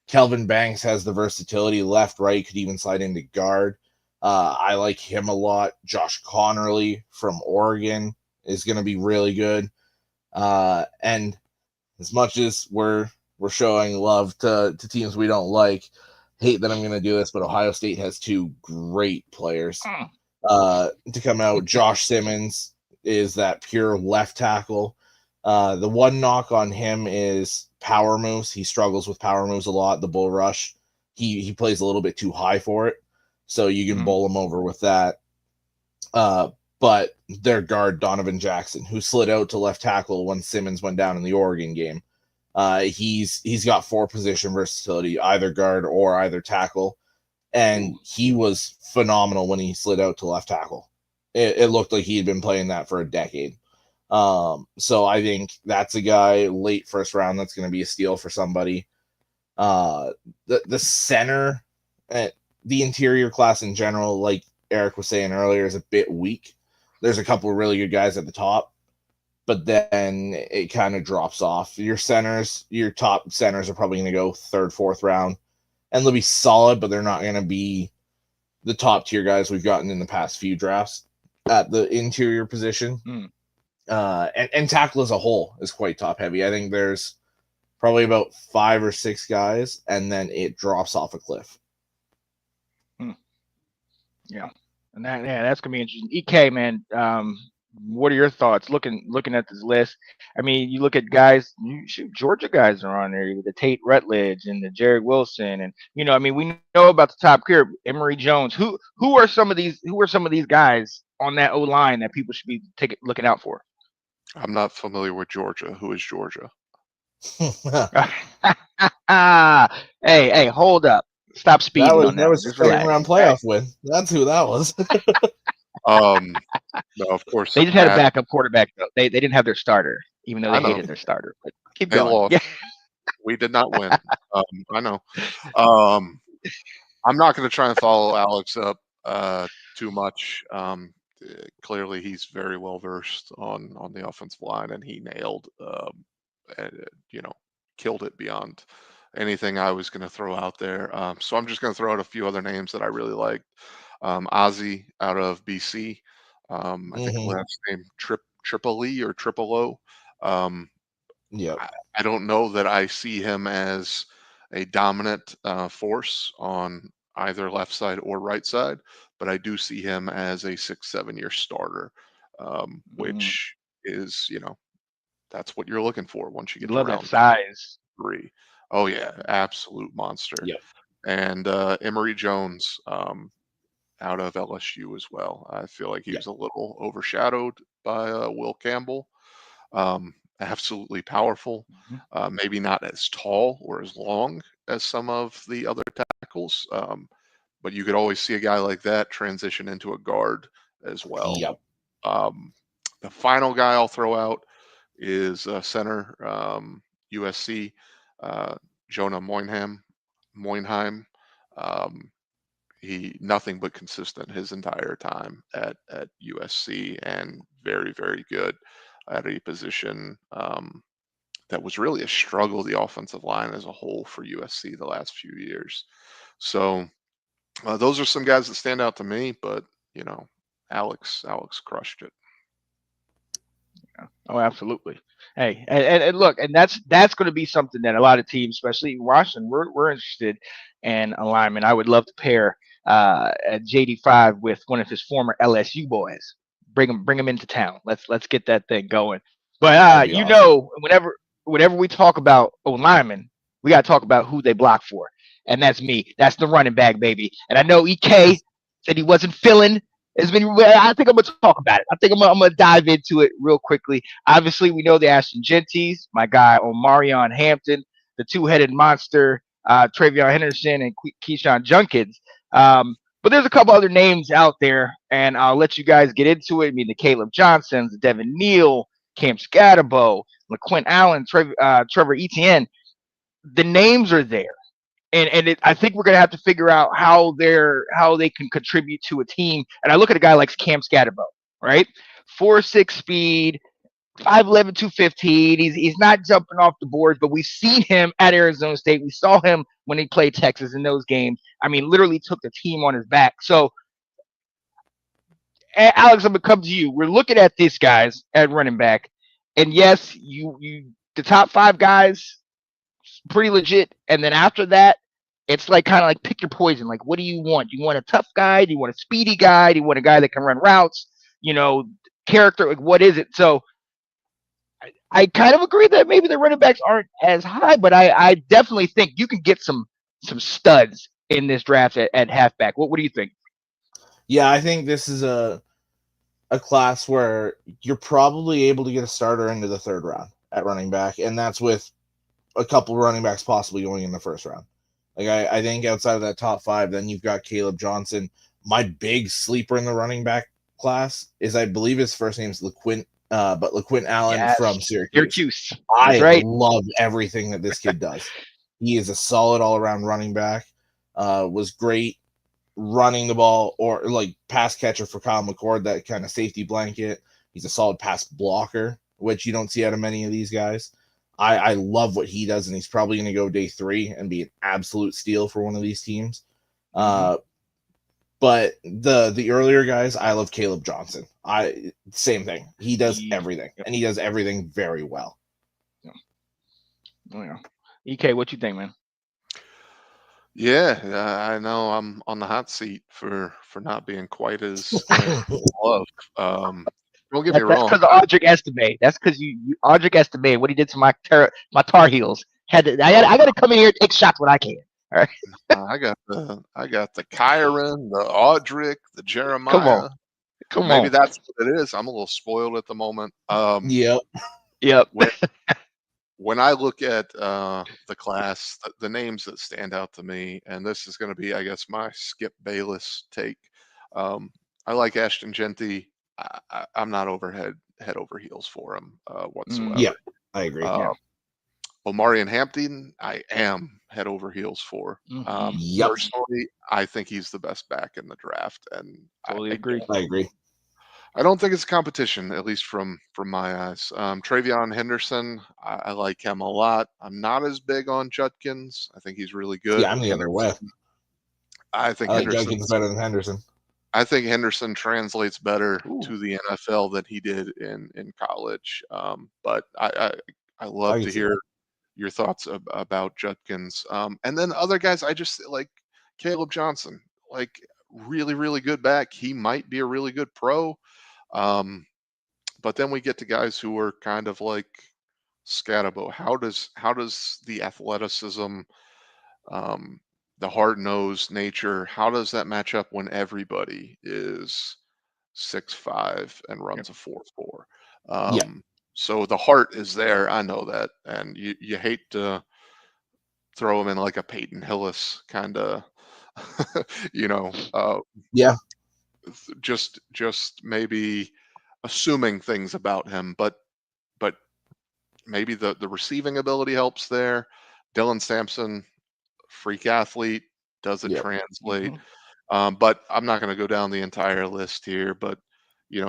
Speaker 3: Kelvin Banks has the versatility, left, right, could even slide into guard. I like him a lot. Josh Connerly from Oregon is going to be really good. And as much as we're showing love to teams we don't like, hate that I'm going to do this, but Ohio State has two great players to come out. Josh Simmons is that pure left tackle. The one knock on him is power moves. He struggles with power moves a lot. The bull rush, he plays a little bit too high for it, so you can bowl him over with that. But their guard, Donovan Jackson, who slid out to left tackle when Simmons went down in the Oregon game, he's got 4-position versatility, either guard or either tackle, and he was phenomenal when he slid out to left tackle. It looked like he had been playing that for a decade. So I think that's a guy late first round that's going to be a steal for somebody. The center, the interior class in general, like Eric was saying earlier, is a bit weak. There's a couple of really good guys at the top, but then it kind of drops off. Your top centers are probably going to go 3rd, 4th round, and they'll be solid, but they're not going to be the top tier guys we've gotten in the past few drafts at the interior position. And tackle as a whole is quite top heavy. I think there's probably about 5 or 6 guys, and then it drops off a cliff.
Speaker 4: Yeah. And that's gonna be interesting. EK, man, what are your thoughts looking at this list? You look at guys, Georgia guys are on there, the Tate Rutledge and the Jared Wilson, and we know about the top tier, Emory Jones. Who are some of these guys on that O line that people should be looking out for?
Speaker 5: I'm not familiar with Georgia. Who is Georgia?
Speaker 4: Hey, hold up. Stop speeding on
Speaker 3: that
Speaker 4: that one.
Speaker 3: was
Speaker 4: Just
Speaker 3: second
Speaker 4: relax.
Speaker 3: round
Speaker 4: All right?
Speaker 3: playoff win. That's who that was.
Speaker 5: No, of course,
Speaker 4: They just had a
Speaker 5: Matt.
Speaker 4: backup quarterback though. They didn't have their starter, even though
Speaker 5: I
Speaker 4: they
Speaker 5: know
Speaker 4: hated their starter. But keep
Speaker 5: they
Speaker 4: going.
Speaker 5: lost.
Speaker 4: Yeah.
Speaker 5: We did not win. I know. Um, I'm not going to try and follow Alex up too much. Clearly, he's very well versed on the offensive line, and he nailed, uh, you know, killed it beyond anything I was going to throw out there. So I'm just going to throw out a few other names that I really liked. Ozzy out of BC. I think
Speaker 3: Hmm.
Speaker 5: last name Triple E or Triple O. Um,
Speaker 3: Yep.
Speaker 5: I don't know that I see him as a dominant force on either left side or right side, but I do see him as a 6, 7 year starter,
Speaker 4: Mm,
Speaker 5: which is, that's what you're looking for once you
Speaker 4: you
Speaker 5: get to
Speaker 4: love that
Speaker 5: round
Speaker 4: size.
Speaker 5: 3. Oh, yeah, absolute monster.
Speaker 3: Yep.
Speaker 5: And Emory Jones out of LSU as well. I feel like he
Speaker 3: Yep.
Speaker 5: was a little overshadowed by Will Campbell. Absolutely powerful.
Speaker 4: Mhm.
Speaker 5: Maybe not as tall or as long as some of the other tackles, but you could always see a guy like that transition into a guard as well.
Speaker 3: Yep.
Speaker 5: Um, the final guy I'll throw out is center USC Jonah Moinheim. Um, he nothing but consistent his entire time at USC and very, very good at a position that was really a struggle, the offensive line as a whole for USC the last few years. So those are some guys that stand out to me, but you know, Alex crushed it.
Speaker 4: Oh, absolutely. Hey, and look, and that's going to be something that a lot of teams, especially in Washington, we're interested in alignment. I would love to pair JD5 with one of his former LSU boys. Bring him into town. Let's get that thing going. But
Speaker 3: That'd be awesome.
Speaker 4: whenever we talk about linemen, we got to talk about who they block for, and that's me. That's the running back, baby. And I know EK said he wasn't feeling. It's been. I think I'm gonna talk about it. I think I'm gonna dive into it real quickly. Obviously, we know the Ashton Genties, my guy Omarion Hampton, the two-headed monster, Travion Henderson, and Keyshawn Junkins. But there's a couple other names out there, and I'll let you guys get into it. I mean, the Caleb Johnsons, the Devin Neal, Cam Scatterbo, LaQuint Allen, Trevor Etienne. The names are there, and I think we're gonna have to figure out how they can contribute to a team. And I look at a guy like Cam Scatterbo, right? 4.6 speed, 5'11", 215. He's not jumping off the boards, but we've seen him at Arizona State. We saw him when he played Texas in those games. I mean, literally took the team on his back. So, Alex, I'm gonna come to you. We're looking at these guys at running back, and yes, you the top 5 guys pretty legit. And then after that, it's like kind of like pick your poison. Like, what do you want? Do you want a tough guy? Do you want a speedy guy? Do you want a guy that can run routes? You know, character. Like, what is it? So I kind of agree that maybe the running backs aren't as high, but I definitely think you can get some studs in this draft at halfback. What do you think?
Speaker 3: Yeah, I think this is a class where you're probably able to get a starter into the 3rd round at running back, and that's with a couple running backs possibly going in the 1st round. Like I think outside of that top 5, then you've got Caleb Johnson. My big sleeper in the running back class is, I believe his first name's LaQuint, but LaQuint Allen from
Speaker 4: Yes,
Speaker 3: Syracuse.
Speaker 4: Syracuse. That's
Speaker 3: I
Speaker 4: right.
Speaker 3: love everything that this kid does. He is a solid all around running back. Was great running the ball or like pass catcher for Kyle McCord, that kind of safety blanket. He's a solid pass blocker, which you don't see out of many of these guys. I love what he does, and he's probably going to go day 3 and be an absolute steal for one of these teams.
Speaker 4: Mm-hmm.
Speaker 3: But the earlier guys, I love Caleb Johnson. Same thing. He does everything, and he does everything very well.
Speaker 4: Yeah. Oh, yeah. EK, what you think, man?
Speaker 5: Yeah, I know I'm on the hot seat for not being quite as loved. Don't get me
Speaker 4: That's
Speaker 5: wrong.
Speaker 4: because of Audric Estime. That's because you Audric Estime. What he did to my Tar Heels. I got to come in here and take shots when I can. All right,
Speaker 5: I got the Kyron, the Audric, the
Speaker 4: come on,
Speaker 5: Jeremiah.
Speaker 4: come
Speaker 5: Maybe
Speaker 4: on.
Speaker 5: that's what it is. I'm a little spoiled at the moment.
Speaker 3: Yep.
Speaker 4: Yep.
Speaker 5: When when I look at the class, the names that stand out to me, and this is going to be, I guess, my Skip Bayless take. I like Ashton Genty. I'm not head over heels for him whatsoever.
Speaker 3: Yeah, I agree.
Speaker 5: Uh, Omarion Hampton, I am head over heels for.
Speaker 3: Yep,
Speaker 5: Personally, I think he's the best back in the draft, and
Speaker 4: Totally agree.
Speaker 3: I agree.
Speaker 5: I don't think it's a competition, at least from my eyes. Travion Henderson, I like him a lot. I'm not as big on Judkins. I think he's really good.
Speaker 3: Yeah, I'm the other way.
Speaker 5: I think
Speaker 3: I like
Speaker 5: Henderson.
Speaker 3: Judkins better than Henderson.
Speaker 5: I think Henderson translates better
Speaker 4: Ooh.
Speaker 5: to the NFL than he did in college. But I love
Speaker 3: I
Speaker 5: to
Speaker 3: can see
Speaker 5: hear
Speaker 3: that.
Speaker 5: your thoughts about Judkins. And then other guys, I just like Caleb Johnson, like really, really good back. He might be a really good pro. But then we get to guys who are kind of like Scatabo. How does the athleticism, the hard nosed nature, how does that match up when everybody is 6'5" and runs a 4.4?
Speaker 3: Yeah.
Speaker 5: So the heart is there. I know that, and you hate to throw him in like a Peyton Hillis kind of,
Speaker 3: Yeah,
Speaker 5: just maybe assuming things about him, but maybe the receiving ability helps there. Dylan Sampson, freak athlete, does it
Speaker 3: Yep.
Speaker 5: translate? But I'm not going to go down the entire list here. But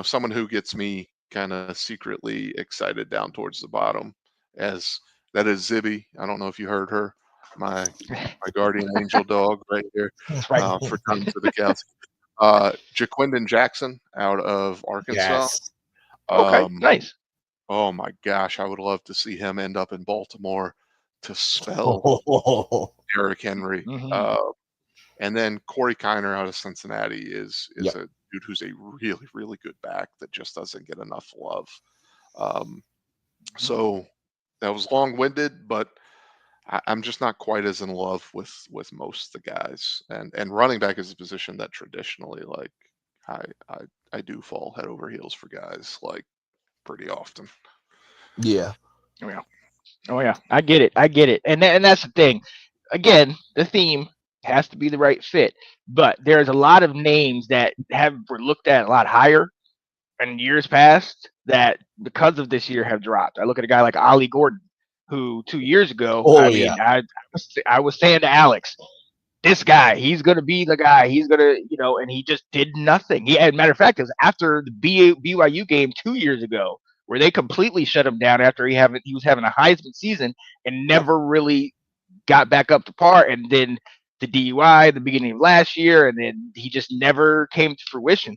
Speaker 5: someone who gets me kind of secretly excited down towards the bottom, as that is Zibby. I don't know if you heard her, my guardian angel dog right here,
Speaker 4: That's right.
Speaker 5: for time to the cows. Jaquindon Jackson out of Arkansas.
Speaker 3: yes.
Speaker 4: Okay, nice.
Speaker 5: Oh my gosh, I would love to see him end up in Baltimore to spell Derrick Henry.
Speaker 4: Mhm.
Speaker 5: And then Corey Kiner out of Cincinnati is
Speaker 3: Yep.
Speaker 5: a dude who's a really, really good back that just doesn't get enough love. So that was long-winded, but I'm just not quite as in love with most of the guys. And running back is a position that traditionally, like, I do fall head over heels for guys like pretty often.
Speaker 3: Yeah.
Speaker 4: Oh yeah, I get it. And that's the thing. Again, the theme has to be the right fit. But there's a lot of names that were looked at a lot higher in years past that because of this year have dropped. I look at a guy like Ollie Gordon, who 2 years ago,
Speaker 3: Oh, yeah.
Speaker 4: I was saying to Alex, this guy, he's gonna be the guy. He's gonna, and he just did nothing. As a matter of fact, it was after the BYU game 2 years ago where they completely shut him down after he was having a Heisman season and never really got back up to par. And then the DUI at the beginning of last year, and then he just never came to fruition.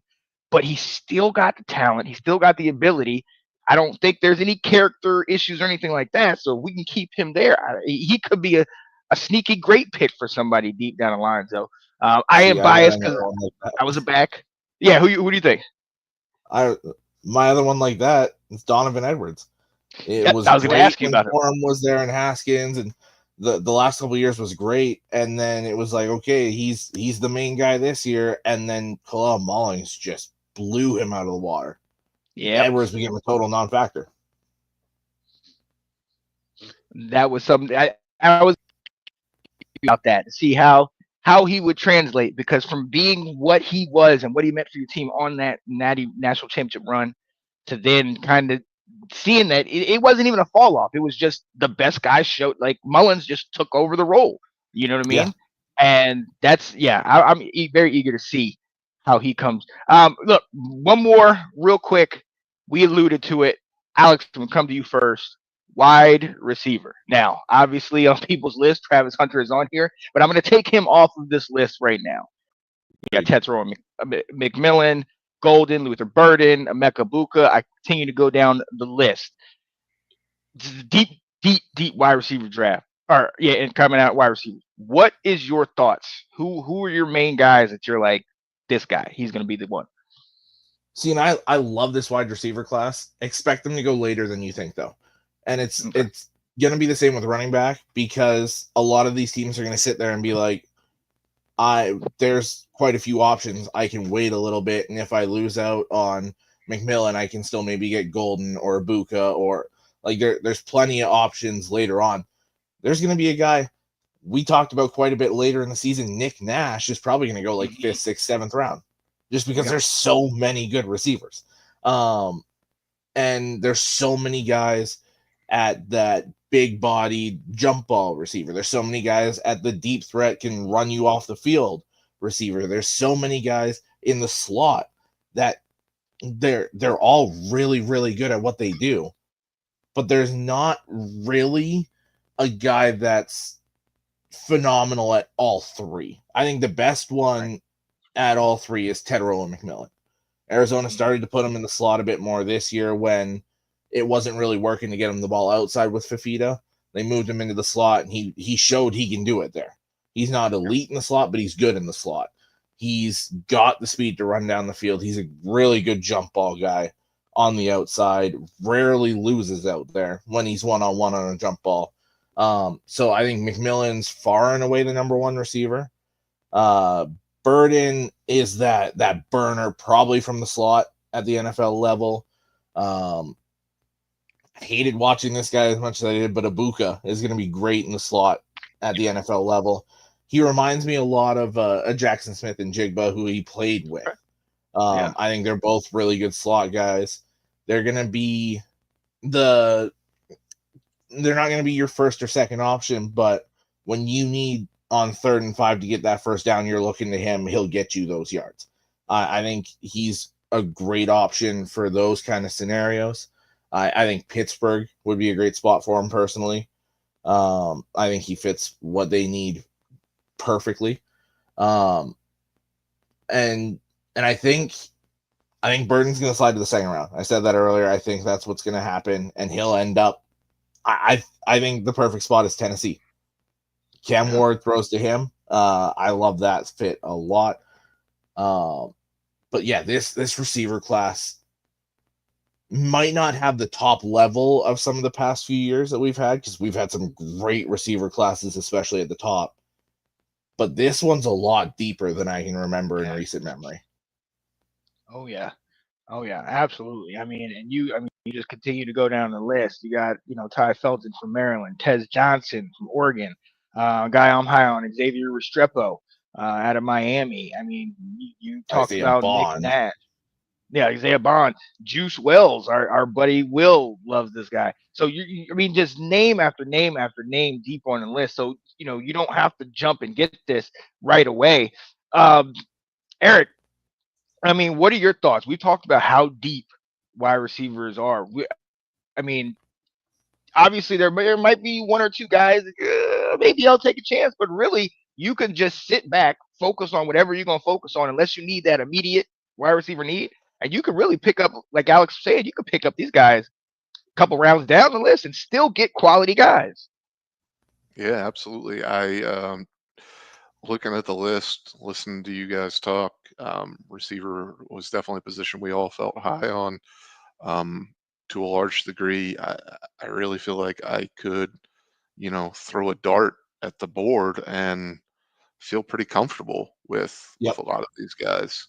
Speaker 4: But he still got the talent. He still got the ability. I don't think there's any character issues or anything like that. So we can keep him there. He could be a sneaky great pick for somebody deep down the line. So I am biased because I was a back. Yeah, who do you think?
Speaker 3: My other one like that is Donovan Edwards. It was
Speaker 4: I was going to
Speaker 3: great
Speaker 4: ask you
Speaker 3: when
Speaker 4: about him.
Speaker 3: Corum was there and Haskins, and the last couple of years was great. And then it was like, okay, he's the main guy this year, and then Kalal Mullings just blew him out of the water.
Speaker 4: Yeah,
Speaker 3: Edwards became a total non-factor.
Speaker 4: that was something I was about that to see how he would translate, because from being what he was and what he meant for your team on that national championship run to then kind of seeing that it wasn't even a fall off. It was just the best guy showed, like Mullins just took over the role. You know what I mean?
Speaker 3: Yeah.
Speaker 4: And that's, I'm very eager to see how he comes. Look, one more real quick. We alluded to it. Alex, I'm gonna come to you first. Wide receiver. Now, obviously, on people's list, Travis Hunter is on here, but I'm going to take him off of this list right now. You got Tetsuo McMillan, Golden, Luther Burden, Emeka Buka. I continue to go down the list. This is a deep wide receiver draft. And coming out wide receiver. What is your thoughts? Who are your main guys that you're like, this guy, he's going to be the one?
Speaker 3: See, and I love this wide receiver class. Expect them to go later than you think, though. And it's going to be the same with running back, because a lot of these teams are going to sit there and be like, there's quite a few options. I can wait a little bit, and if I lose out on McMillan, I can still maybe get Golden or Buka, or Like there's plenty of options later on. There's going to be a guy we talked about quite a bit later in the season. Nick Nash is probably going to go like 5th, 6th, 7th round, just because there's so many good receivers. And there's so many guys at that big body jump ball receiver. There's so many guys at the deep threat can run you off the field receiver. There's so many guys in the slot that they're all really, really good at what they do. But there's not really a guy that's phenomenal at all three. I think the best one at all three is Tetero McMillan. Arizona started to put him in the slot a bit more this year when it wasn't really working to get him the ball outside with Fifita. They moved him into the slot, and he showed he can do it there. He's not elite in the slot, but he's good in the slot. He's got the speed to run down the field. He's a really good jump ball guy on the outside. Rarely loses out there when he's one-on-one on a jump ball. So I think McMillan's far and away the number one receiver. Burden is that burner probably from the slot at the NFL level. I hated watching this guy as much as I did, but Ibuka is going to be great in the slot at the NFL level. He reminds me a lot of a Jackson Smith and Jigba, who he played with. I think they're both really good slot guys. They're going to be they're not going to be your first or second option, but when you need on 3rd and 5 to get that first down, you're looking to him. He'll get you those yards. I think he's a great option for those kind of scenarios. I think Pittsburgh would be a great spot for him personally. I think he fits what they need perfectly. And I think Burton's going to slide to the second round. I said that earlier. I think that's what's going to happen, and he'll end up. I think the perfect spot is Tennessee. Cam Ward throws to him. I love that fit a lot. But yeah, this receiver class might not have the top level of some of the past few years that we've had, because we've had some great receiver classes, especially at the top. But this one's a lot deeper than I can remember in recent memory.
Speaker 4: Oh yeah, absolutely. I mean, you just continue to go down the list. You got, Ty Felton from Maryland, Tez Johnson from Oregon, a guy I'm high on, Xavier Restrepo out of Miami. I mean, you talked
Speaker 3: Isaiah
Speaker 4: about
Speaker 3: Bond.
Speaker 4: Nick Nash. Yeah, Isaiah Bond, Juice Wells, our buddy Will loves this guy. So I mean, just name after name after name deep on the list. So you don't have to jump and get this right away. Eric, I mean, what are your thoughts? We've talked about how deep wide receivers are. I mean, obviously there might be one or two guys. Maybe I'll take a chance, but really, you can just sit back, focus on whatever you're gonna focus on, unless you need that immediate wide receiver need. And you can really pick up, like Alex said, you can pick up these guys a couple rounds down the list and still get quality guys.
Speaker 5: Yeah, absolutely. I looking at the list, listening to you guys talk, receiver was definitely a position we all felt high on. To a large degree, I really feel like I could, throw a dart at the board and feel pretty comfortable with a lot of these guys.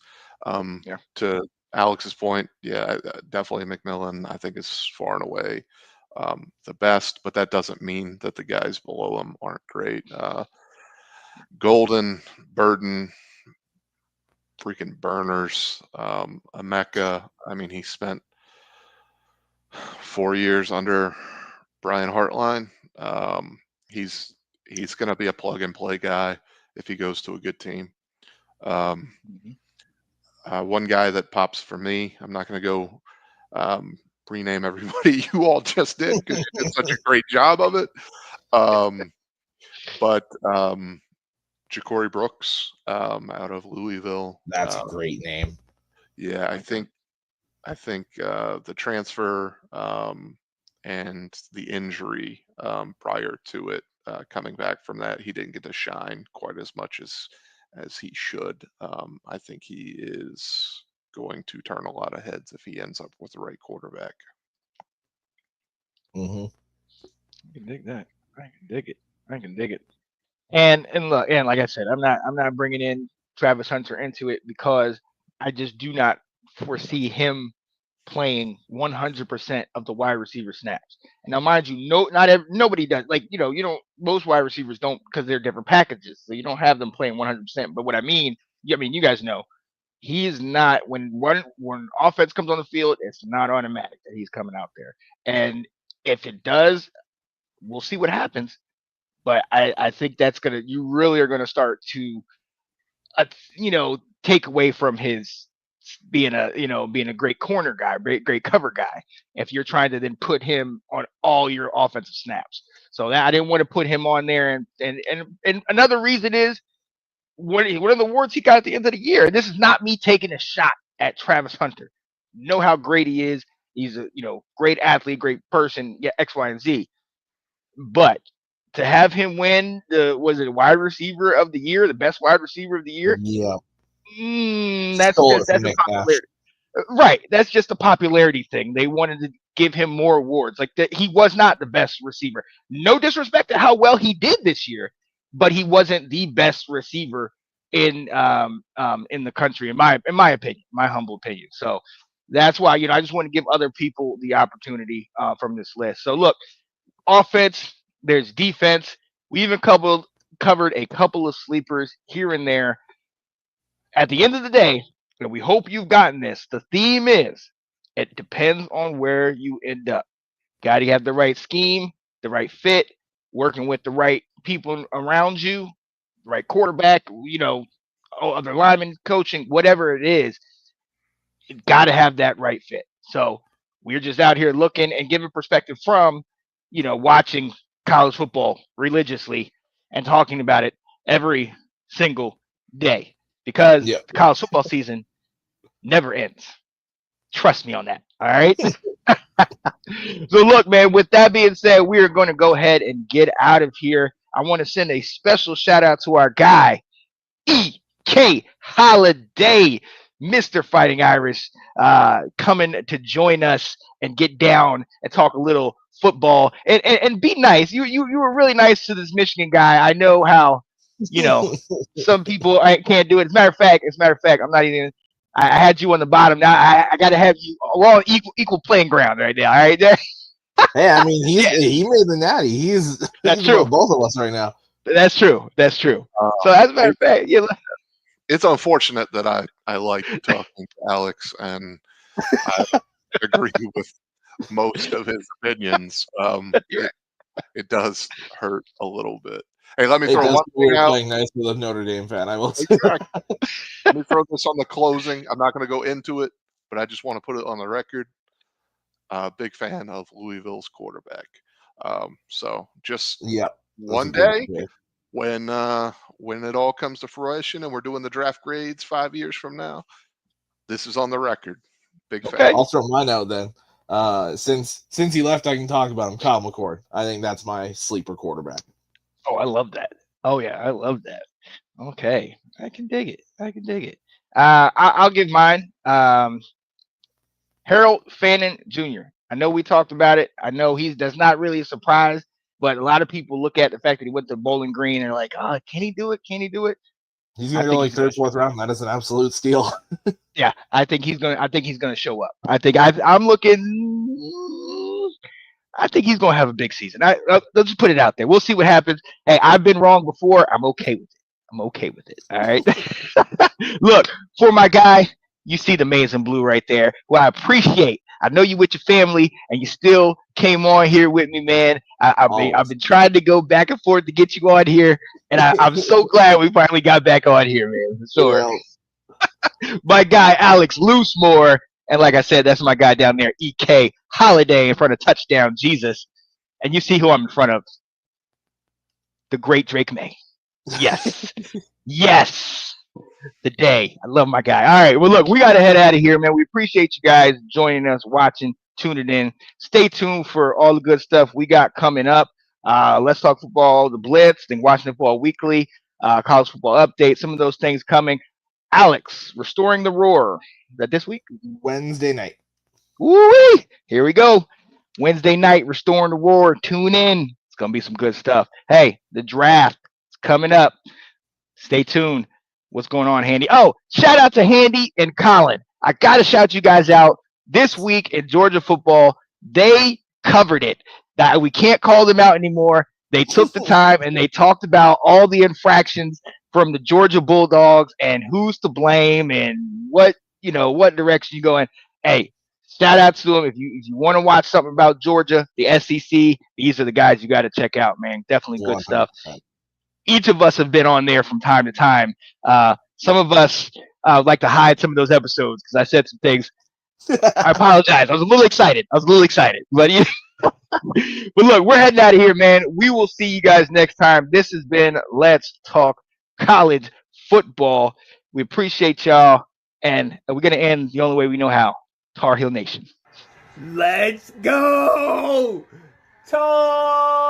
Speaker 5: To Alex's point, definitely McMillan, I think, is far and away the best, but that doesn't mean that the guys below him aren't great. Golden, Burden, freaking burners, Emeka. I mean, he spent 4 years under Brian Hartline. He's going to be a plug and play guy if he goes to a good team. One guy that pops for me, I'm not going to go rename everybody you all just did because you did such a great job of it. But Ja'Cory Brooks out of Louisville.
Speaker 3: That's a great name.
Speaker 5: Yeah, I think the transfer and the injury prior to it, coming back from that, he didn't get to shine quite as much as he should. I think he is going to turn a lot of heads if he ends up with the right quarterback.
Speaker 3: Mm-hmm.
Speaker 4: I can dig that. I can dig it. And look, and like I said, I'm not bringing in Travis Hunter into it because I just do not foresee him playing 100% of the wide receiver snaps. And now, mind you, nobody does. Like, you don't, most wide receivers don't, because they're different packages. So you don't have them playing 100%. But what I mean, you guys know, he is not, when offense comes on the field, it's not automatic that he's coming out there. And if it does, we'll see what happens. But I think you really are gonna start to, take away from his being a great corner guy, great cover guy. If you're trying to then put him on all your offensive snaps, so that I didn't want to put him on there. And another reason is one of the awards he got at the end of the year. And this is not me taking a shot at Travis Hunter. You know how great he is. He's a great athlete, great person. Yeah, X, Y, and Z. But to have him win wide receiver of the year, the best wide receiver of the year.
Speaker 3: Yeah.
Speaker 4: That's a popularity. Right. That's just a popularity thing. They wanted to give him more awards. Like that, he was not the best receiver. No disrespect to how well he did this year, but he wasn't the best receiver in the country, in my opinion, my humble opinion. So that's why I just want to give other people the opportunity from this list. So look, offense, there's defense. We even covered a couple of sleepers here and there. At the end of the day, and we hope you've gotten this, the theme is it depends on where you end up. Got to have the right scheme, the right fit, working with the right people around you, the right quarterback, other linemen, coaching, whatever it is. You got to have that right fit. So we're just out here looking and giving perspective from, watching college football religiously and talking about it every single day. Because the college football season never ends. Trust me on that. All right. So look, man, with that being said, we are going to go ahead and get out of here. I want to send a special shout out to our guy, E.K. Holiday, Mr. Fighting Irish, coming to join us and get down and talk a little football and be nice. You were really nice to this Michigan guy. I know how, some people can't do it. As a matter of fact, I'm not even. I had you on the bottom. Now I got to have you all equal playing ground right now. All right.
Speaker 3: Hey, I mean, he made the natty. He's
Speaker 4: true.
Speaker 3: Both of us right now.
Speaker 4: That's true. So as a matter of fact,
Speaker 5: it's unfortunate that I like talking to Alex, and I agree with most of his opinions. It does hurt a little bit. Hey, let me throw one thing out.
Speaker 3: Playing nice with a Notre Dame fan, I will say.
Speaker 5: Exactly. Let me throw this on the closing. I'm not going to go into it, but I just want to put it on the record. Big fan of Louisville's quarterback. So just one day when it all comes to fruition and we're doing the draft grades 5 years from now, this is on the record. Big fan.
Speaker 3: I'll throw mine out then. Since he left, I can talk about him. Kyle McCord. I think that's my sleeper quarterback.
Speaker 4: Oh, I love that. Oh yeah, I love that. Okay, I can dig it. I'll give mine. Harold Fannin Jr. I know we talked about it. I know that's not really a surprise, but a lot of people look at the fact that he went to Bowling Green and are like, oh, can he do it?
Speaker 3: He's gonna go like third, fourth round. That is an absolute steal.
Speaker 4: Yeah, I think he's gonna show up. I'm looking. I think he's going to have a big season. Let's just put it out there. We'll see what happens. Hey, I've been wrong before. I'm okay with it. All right. Look, for my guy, you see the maize and blue right there. Well, I appreciate. I know you with your family, and you still came on here with me, man. I've been trying to go back and forth to get you on here, and I'm so glad we finally got back on here, man. For sure. My guy, Alex Loosemore. And like I said, that's my guy down there, E.K. Holiday, in front of Touchdown Jesus. And you see who I'm in front of. The great Drake May. Yes. Yes. The day. I love my guy. All right. Well, look, we got to head out of here, man. We appreciate you guys joining us, watching, tuning in. Stay tuned for all the good stuff we got coming up. Let's Talk Football, the Blitz, then Washington Football Weekly, college football update, some of those things coming. Alex, Restoring the Roar. Is that this week?
Speaker 3: Wednesday night.
Speaker 4: Woo-wee! Here we go. Wednesday night, Restoring the Roar. Tune in. It's going to be some good stuff. Hey, the draft is coming up. Stay tuned. What's going on, Handy? Oh, shout out to Handy and Colin. I got to shout you guys out. this week in Georgia football, they covered it. That we can't call them out anymore. They took the time and they talked about all the infractions from the Georgia Bulldogs and who's to blame and what direction you go in. Hey, shout out to them. If you want to watch something about Georgia, the SEC, these are the guys you got to check out, man. Definitely good stuff. Each of us have been on there from time to time. Some of us like to hide some of those episodes because I said some things. I apologize. I was a little excited. But but look, we're heading out of here, man. We will see you guys next time. This has been Let's Talk College Football. We appreciate y'all, and we're going to end the only way we know how. Tar Heel Nation.
Speaker 1: Let's go! Tar